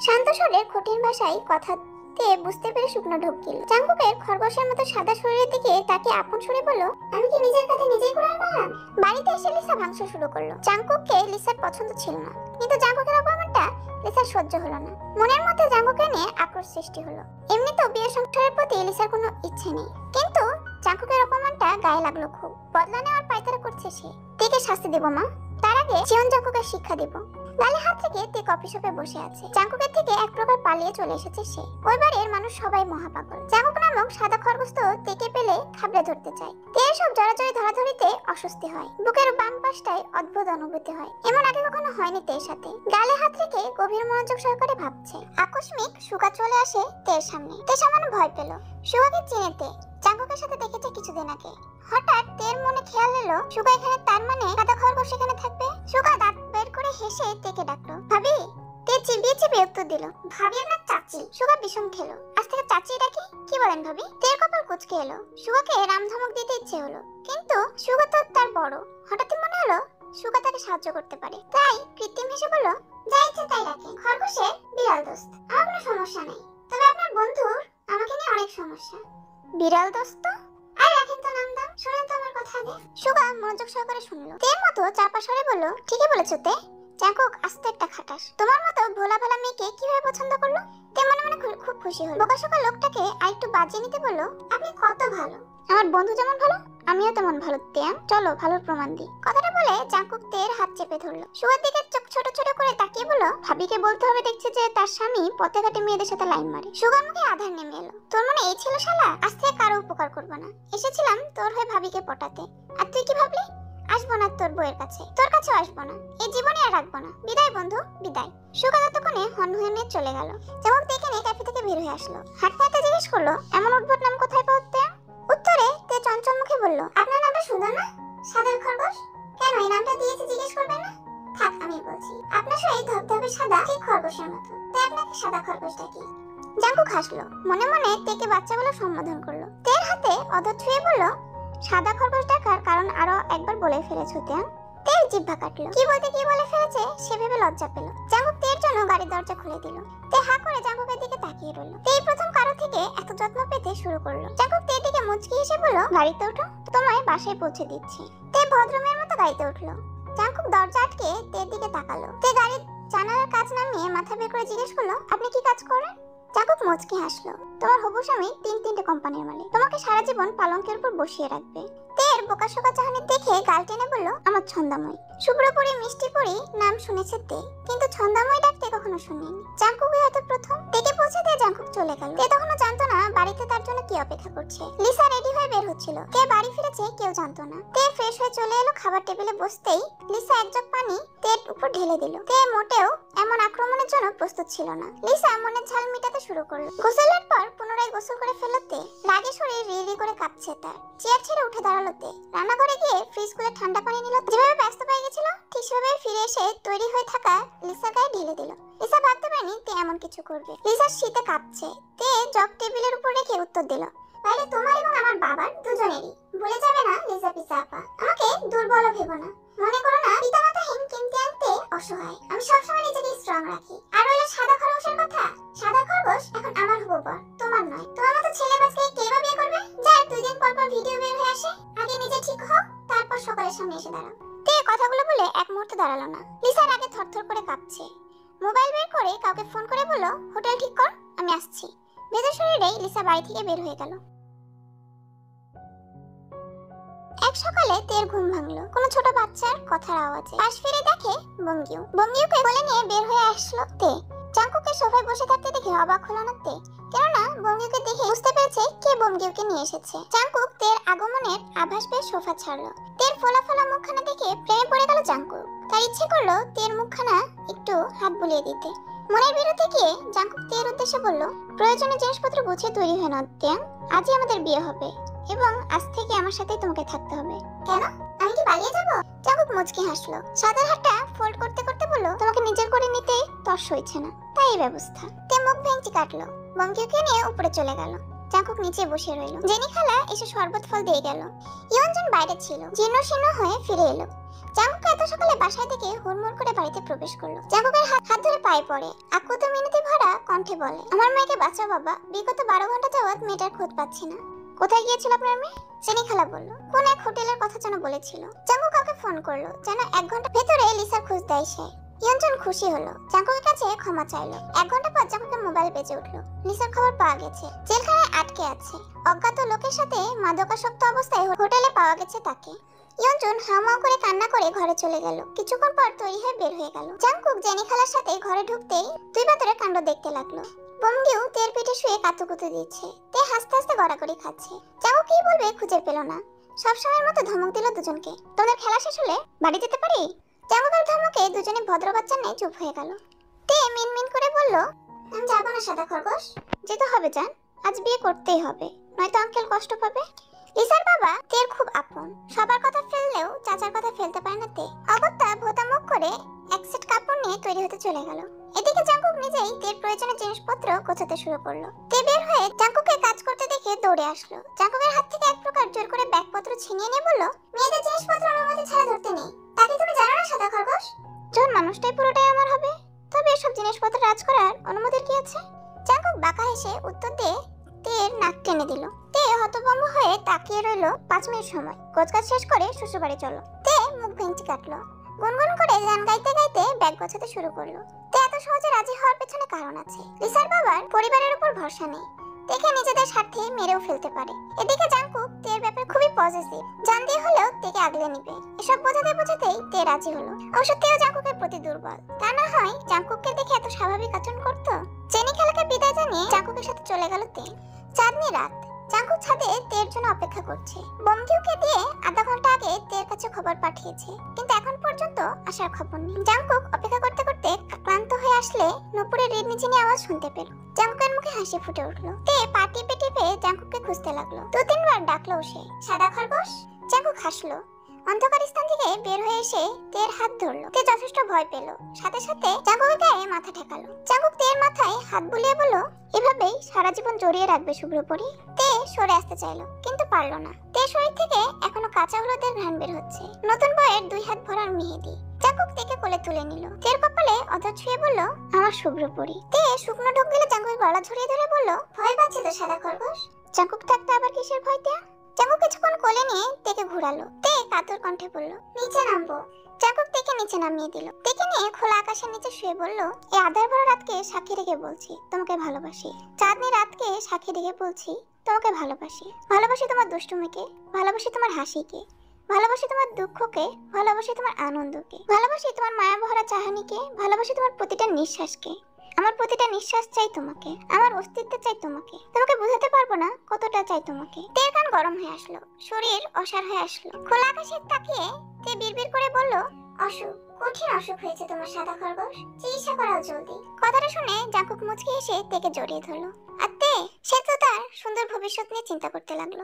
শান্ত স্বরে কঠিন ভাষায় কথাতে বুঝতে পেরে শুকনো ঢোক গেল। জাঙ্কুকের খরগোশের মতো সাদা শরীরের দিকে তাকে আপন সুরে বলল, আমি কি নিজের কাছে নিজেই কুড়াল মারলাম? বাড়িতে এসে লিসা ভাঙচুর শুরু করলো। জাঙ্কুককে লিসার পছন্দ ছিল না, কিন্তু জাঙ্কুকের অপমানটা লিসার সহ্য হলো না। মনের মধ্যে জাঙ্কুকে নিয়ে আক্রোশ সৃষ্টি হলো। এমনিতেও বিয়ে সংসারের প্রতি লিসার কোনো ইচ্ছে নেই, কিন্তু জাঙ্কুকের অপমানটা গায়ে লাগলো খুব। বদলা নেওয়ার পায়তারা করছে সে। তেকে শাস্তি দেব মা, তার আগে জীবন জাঙ্কুকের শিক্ষা দেব। গালে হাত থেকে তে কফি শপে বসে আছে। জাঙ্কুকের থেকে এক প্রকার পালিয়ে চলে এসেছে সে। ওই বাড়ির মানুষ সবাই মহাপাগল। জাঙ্কুক নামক সাদা খরগোশ তো তেকে পেলে খাবড়ে ধরতে চায়। তে সব জড়াজড়ি ধরাধরিতে অস্বস্তি হয়। বুকের বাম পাশটায় অদ্ভুত অনুভূতি হয়, এমন আগে কখনো হয়নি তের সাথে। গালে হাত রেখে গভীর মনোযোগ সহকারে ভাবছে। আকস্মিক সুগা চলে আসে তের সামনে। তে সামান্য ভয় পেল। সুগাকে চিনে তে, জাঙ্কুকের সাথে দেখেছে কিছুদিন আগে। হঠাৎ তের মনে খেয়াল এলো সুগা এখানে, তার মানে সাদা খরগোশ এখানে থাকবে। সুগা দাঁত বের করে হেসে তেকে ডাকলো, ভাবি। তে চিবিয়ে চিবিয়ে উত্তর দিল, ভাবি আপনার চাচি। সুগা বিষম খেলো, আজ থেকে চাচি ডাকি? কি বলেন ভাবি? তের কপাল কুঁচকে এলো। সুগাকে রাম ধমক দিতে ইচ্ছে হলো, কিন্তু সুগা তো তার বড়। হঠাৎই মনে হলো সুগা তাকে সাহায্য করতে পারে, তাই কৃত্রিম হেসে বলল, যা ইচ্ছে তাই ডাকে। খরগোশের বিড়াল দোস্ত, আমার কোনো সমস্যা নেই, তবে আপনার বন্ধুর আমাকে নিয়ে অনেক সমস্যা। বিড়াল দোস্ত? আর রাখেন তো নাম দাম, শুনেন তো আমার কথা আগে। সুগা মনোযোগ সহকারে শুনলো। তের মতো চাপা স্বরে বলল, ঠিকই বলেছো তে। জাঙ্কুক আস্তে একটা খাটাস। তোমার মতো ভোলা ভালা মেয়েকে কিভাবে পছন্দ করলো? তে মনে মনে খুব খুশি হলো। বোকাশোকা লোকটাকে আরেকটু বাজিয়ে নিতে বলল, আপনি কত ভালো। আমার বন্ধু যেমন ভালো, আমিও তেমন ভালো তেয়াং। চলো ভালোর প্রমাণ দিই। কথাটা বলে জাঙ্কুক তের হাত চেপে ধরলো। সুগার দিকে চোখ ছোট ছোট করে তাকিয়ে বলল, বলল, ভাবিকে বলতে হবে, দেখছে যে তার স্বামী পথে ঘাটে মেয়েদের সাথে লাইন মারে। সুগার মুখে আধার নেমে এলো। তোর মনে এই ছিল শালা, আজ থেকে কারো উপকার করবো না। এসেছিলাম তোর হয়ে ভাবিকে পটাতে, আর তুই কি ভাবলি? আসবো না তোর বউয়ের কাছে, তোর কাছেও আসবো না, এই জীবনে আর রাখবো না। বিদায় বন্ধু, বিদায়। সুগা ততক্ষণে হনহনে চলে গেল। চমক দেখে নিয়ে ক্যাফে থেকে বের হয়ে আসলো। হাঁটতে হাঁটতে জিজ্ঞেস করলো, এমন উদ্ভট নাম কোথায় পাওয়া? উত্তরে তে চঞ্চল মুখে বলল, আপনার নামটা সুন্দর না, সাদা খরগোশ। কেন এই নামটা দিয়েছে জিজ্ঞেস করবেন না? থাক আমি বলছি, আপনার সেই ধবধবে সাদা ঠিক খরগোশের মতো, তাই আপনাকে সাদা খরগোশ ডাকি। জাঙ্কুক হাসলো, মনে মনে তেকে বাচ্চা বলে সম্বোধন করলো। তের হাতে অধর ছুঁয়ে বলল, সাদা খরগোশ ডাকার কারণ আরো একবার বলে ফেলেছো তেন। তের জিহ্বা কাটলো, কি বলতে কি বলে ফেলেছে সে ভেবে লজ্জা পেল। জাঙ্কুক তের জন্য গাড়ির দরজা খুলে দিল। তে হা করে জাঙ্কুকের দিকে তাকিয়ে রইল। তেই প্রথম কারো থেকে এত যত্ন পেতে শুরু করলো। জাঙ্কুক তের দিকে মুচকি হেসে বলল, গাড়িতে ওঠো, তোমায় বাসায় পৌঁছে দিচ্ছি। তে ভদ্রমের মতো গাড়িতে উঠলো। জাঙ্কুক দরজা আটকে তের দিকে তাকালো। তে গাড়ির জানালার কাজ নামিয়ে মাথা বের করে জিজ্ঞেস করলো, আপনি কি কাজ করেন? জাঙ্কুক মুচকি হাসলো, তোমার হবু স্বামী তিনটে কোম্পানির মালিক, তোমাকে সারা জীবন পালঙ্কের উপর বসিয়ে রাখবে। তের বোকাশোকা চাহনি দেখে গাল টেনে বলল, আমার ছন্দাময়ী। শুভ্রপুরী মিষ্টি পরি নাম শুনেছে তে, কিন্তু ছন্দাময়ী ডাকতে কখনো শুনেনি। জাঙ্কুকই হয়তো প্রথম। তেকে পৌঁছে দিয়ে জাঙ্কুক চলে গেল। তে তখনও জানতো না বাড়িতে তার জন্য কি অপেক্ষা করছে। লিসা রেডি হয়ে বের হচ্ছিল। কে বাড়ি ফিরেছে কেউ জানতো না। তে ফ্রেশ হয়ে চলে এলো। খাবার টেবিলে বসতেই লিসা এক জগ পানি তের উপর ঢেলে দিল। তে মোটেও এমন আক্রমণের জন্য প্রস্তুত ছিল না। লিসা মনের ঝাল মিটাতে শুরু করলো। গোসলের পর পুনরায় গোসল করে ফেলল তে। রাগে শরীর রিরি করে কাঁপছে তার। চেয়ার ছেড়ে উঠে দাঁড়ালো তে। রান্নাঘরে গিয়ে ফ্রিজ খুলে ঠান্ডা পানি নিল। যেভাবে ব্যস্ত পেয়ে গেছিল ঠিক সেভাবে ফিরে এসে তৈরি হয়ে থাকা লিসার গায়ে ঢেলে দিল। লিসা ভাবতে পারেনি তে এমন কিছু করবে। লিসার শীতে কাঁপছে। তে জগ টেবিলের উপর রেখে উত্তর দিল, তাহলে তোমার এবং আমার বাবার দুজনেরই। ভুলে যাবে না লিসা পিসা আপা, আমাকে দুর্বল ভেবো না। মনে করো না পিতামাতাহীন কিনতে আনতে অসহায়। আমি সবসময় নিজেকে স্ট্রং রাখি। আর ওই সাদা খরগোশের কথা, সাদা খরগোশ এখন আমার হবু বর, তোমার নয়। তোমার মতো ছেলে বাচ্চাকে কে বা বিয়ে করবে? যার 2 দিন পর পর ভিডিও বের হয়ে আসে। আগে নিজে ঠিক হও, তারপর সকলের সামনে এসে দাঁড়াও। তে কথাগুলো বলে এক মুহূর্তে দাঁড়ালো না। লিসার আগে থরথর করে কাঁপছে। মোবাইল বের করে কাউকে ফোন করে বলল, হোটেল ঠিক কর, আমি আসছি। ভেজা শরীরেই লিসা বাড়ি থেকে বের হয়ে গেল। এক সকালে তের ঘুম ভাঙলো কোনো ছোট বাচ্চার কথার আওয়াজে। পাশ ফিরে দেখে বঙ্গিউকে কোলে নিয়ে বের হয়ে আসলো তে। জাঙ্কুকে সোফায় বসে থাকতে দেখে অবাক হলো না তে, কেননা বঙ্গিউকে দেখে বুঝতে পেরেছে কে বঙ্গিউকে নিয়ে এসেছে। জাঙ্কুক তের আগমনের আভাস পেয়ে সোফা ছাড়লো। তের ফোলা ফোলা মুখখানা দেখে প্রেমে পড়ে গেল জাঙ্কুক। তার ইচ্ছে করলো তের মুখখানা একটু হাত বুলিয়ে দিতে। মনের বিরুদ্ধে গিয়ে জাঙ্কুক তের উদ্দেশ্যে বলল, প্রয়োজনীয় জিনিসপত্র গুছিয়ে তৈরি হয়ে নাও তে, আজই আমাদের বিয়ে হবে এবং আজ থেকে আমার সাথেই তোমাকে থাকতে হবে। কেন, আমি কি পালিয়ে যাব? জাঙ্কুক মুচকি হাসলো। সাদার হাতটা ফোল্ড করতে করতে বলল, তোমাকে নিজের করে নিতে তর্স হইছে না, তাই এই ব্যবস্থা। তে মুখ ভেঙচি কাটলো। বঙ্গিউকে নিয়ে উপরে চলে গেল। জাঙ্কুক নিচে বসে রইল। জেনি খালা এসে শরবত ফল দিয়ে গেল। ইয়নজন বাইরে ছিল, জীর্ণ শীর্ণ হয়ে ফিরে এলো। জাঙ্কুক এত সকালে বাসায় থেকে হুড়মুড় করে বাড়িতে প্রবেশ করলো। জাঙ্কুকের হাত ধরে পায়ে পড়ে আকুত মিনতি ভরা কণ্ঠে বলে, আমার মেয়েকে বাঁচাও বাবা, বিগত 12 ঘন্টা যাবত মেয়েটার খোঁজ পাচ্ছি না। কোথায় গিয়েছিল আপনার মেয়ে? জেনি খালা বলল, কোন এক হোটেলের কথা যেন বলেছিল। জাঙ্কুক কাউকে ফোন করলো, যেন 1 ঘন্টা ভেতরে লিসার খোঁজ দেয় সে। ইয়নজন খুশি হলো, জাঙ্কুকের কাছে ক্ষমা চাইলো। 1 ঘন্টা পর জাঙ্কুকের মোবাইল বেজে উঠলো। লিসার খবর পাওয়া গেছে, জেলখানায় আটকে আছে। অজ্ঞাত লোকের সাথে মাদকাসক্ত অবস্থায় হোটেলে পাওয়া গেছে তাকে। ইয়নজন হাউমাউ করে কান্না করে ঘরে চলে গেল। কিছুক্ষণ পর তৈরি হয়ে বের হয়ে গেল। জাঙ্কুক জেনি খালার সাথে ঘরে ঢুকতেই 2 বাতরের কাণ্ড দেখতে লাগলো। বঙ্গিউ তের পিঠে শুয়ে কাতুকুতু দিচ্ছে। তে হাসতে হাসতে গড়াগড়ি খাচ্ছে। জাঙ্কুক কি বলবে খুঁজে পেল না। সবসময়ের মতো ধমক দিল দুজনকে, তোমাদের খেলা শেষ হলে বাড়ি যেতে পারি? জাঙ্কুকের ধমকে দুজনে ভদ্র বাচ্চা নেই চুপ হয়ে গেল। তে মিনমিন করে বলল, আমি যাবো না সাদা খরগোশ। যেতে হবে জান, আজ বিয়ে করতেই হবে, নয়তো আঙ্কেল কষ্ট পাবে। লিসার বাবা তের খুব আপন, সবার কথা ফেললেও চাচার কথা ফেলতে পারে না তে। অগত্যা ভোতা মুখ করে এক সেট কাপড় নিয়ে তৈরি হতে চলে গেল। এদিকে জাঙ্কুক নিজেই তের প্রয়োজনীয় জিনিসপত্র গোছাতে শুরু করলো। তে বের হয়ে জাঙ্কুকে কাজ করতে দেখে দৌড়ে আসলো। জাঙ্কুকের হাত থেকে এক প্রকার জোর করে ব্যাগপত্র ছিনিয়ে নিয়ে বলল, মেয়েদের জিনিসপত্র অনুমতি ছাড়া ধরতে নেই, তাকে তুমি জানো না সাদা খরগোশ? যখন মানুষটাই পুরোটাই আমার হবে, তবে এসব জিনিসপত্র রাজ করার অনুমতির কি আছে? জাঙ্কুক বাঁকা হেসে উত্তর দিয়ে তের নাক টেনে দিল। তে হতভম্ব হয়ে তাকিয়ে রইল 5 মিনিট সময়। গোছগাছ শেষ করে শ্বশুরবাড়ি চলো। তে মুখ ভেঙচি কাটলো। গুনগুন করে গান গাইতে গাইতে ব্যাগ গোছাতে শুরু করলো। তে এত সহজে রাজি হওয়ার পেছনে কারণ আছে। লিসার বাবার পরিবারের উপর ভরসা নেই, দেখে নিজেদের স্বার্থে মেরেও ফেলতে পারে। এদিকে জাঙ্কুক তের ব্যাপারে খুবই পজিটিভ, জান দিয়ে হলেও তেকে আগলে নিবে। এসব বোঝাতে বোঝাতেই তে রাজি হলো। অবশ্য তেও জাঙ্কুকের প্রতি দুর্বল, তা না হয় জাঙ্কুক রাত। জাঙ্কুক ছাদে তের জন্য অপেক্ষা করছে। বন্ধুকে দিয়ে আধা ঘন্টা আগে তের কাছে খবর পাঠিয়েছে, কিন্তু এখন পর্যন্ত আসার খবর নেই। জাঙ্কুক অপেক্ষা করতে করতে ক্লান্ত হয়ে আসলে নুপুরের রিডমিচিনি আওয়াজ শুনতে পেল। জাঙ্কুকের মুখে হাসি ফুটে উঠলো। তে পা টিপে টিপে জাঙ্কুককে খুঁজতে লাগলো। 2-3 বার ডাকলো সে, সাদা খরগোশ। জাঙ্কুক হাসলো। অন্ধকার স্থান থেকে বের হয়ে এসে তের হাত ধরলো। তে যথেষ্ট ভয় পেল, সাথে সাথে জাঙ্কুকের গায়ে মাথা ঠেকালো। জাঙ্কুক তের মাথায় হাত বুলিয়ে বলল, এভাবেই সারা জীবন জড়িয়ে রাখবে শুভ্রপরি। তে সরে আসতে চাইলো, কিন্তু পারলো না। তে শরীর থেকে এখনো কাঁচা হলুদের ঘ্রাণ বের হচ্ছে, নতুন বইয়ের 2 হাত ভরার মেহেদি। জাঙ্কুক তেকে কোলে তুলে নিল। তের কপালে অধর ছুঁয়ে বলল, আমার শুভ্রপরি। তে শুকনো ঢোক গেলে জাঙ্কুক গলা ঝরিয়ে ধরে বলল, ভয় পাচ্ছে তো সাদা খরগোশ? জাঙ্কুক ডাকতে আবার কিসের ভয় দেয়া? জাঙ্কুক কিছুক্ষণ কোলে নিয়ে তেকে ঘুরালো। তে কাতর কণ্ঠে বলল, নিচে নামবো। জাঙ্কুক তেকে নিচে নামিয়ে দিল। তেকে নিয়ে খোলা আকাশের নিচে শুয়ে বলল, এই আধার ভরা রাতকে সাক্ষী রেখে বলছি তোমাকে ভালোবাসি। চাঁদনি রাতকে সাক্ষী রেখে বলছি তোমাকে ভালোবাসি। ভালোবাসি তোমার দুষ্টুমিকে, ভালোবাসি তোমার হাসিকে, ভালোবাসি তোমার দুঃখকে, ভালোবাসি তোমার আনন্দকে, ভালোবাসি তোমার মায়া ভরা চাহনিকে, ভালোবাসি তোমার প্রতিটা নিঃশ্বাসকে। আমার প্রতিটা নিঃশ্বাস চাই তোমাকে, আমার অস্তিত্ব চাই তোমাকে। তোমাকে বোঝাতে পারবো না কতটা চাই তোমাকে। তের কান গরম হয়ে আসলো, শরীর অসাড় হয়ে আসলো। খোলা আকাশে তাকিয়ে তে বিড়বিড় করে বলল, অসুখ, কঠিন অসুখ হয়েছে তোমার সাদা খরগোশ, চিকিৎসা করাও জলদি। কথাটা শুনে জাঙ্কুক মুচকি এসে তেকে জড়িয়ে ধরলো। আর তে সে তো তার সুন্দর ভবিষ্যৎ নিয়ে চিন্তা করতে লাগলো।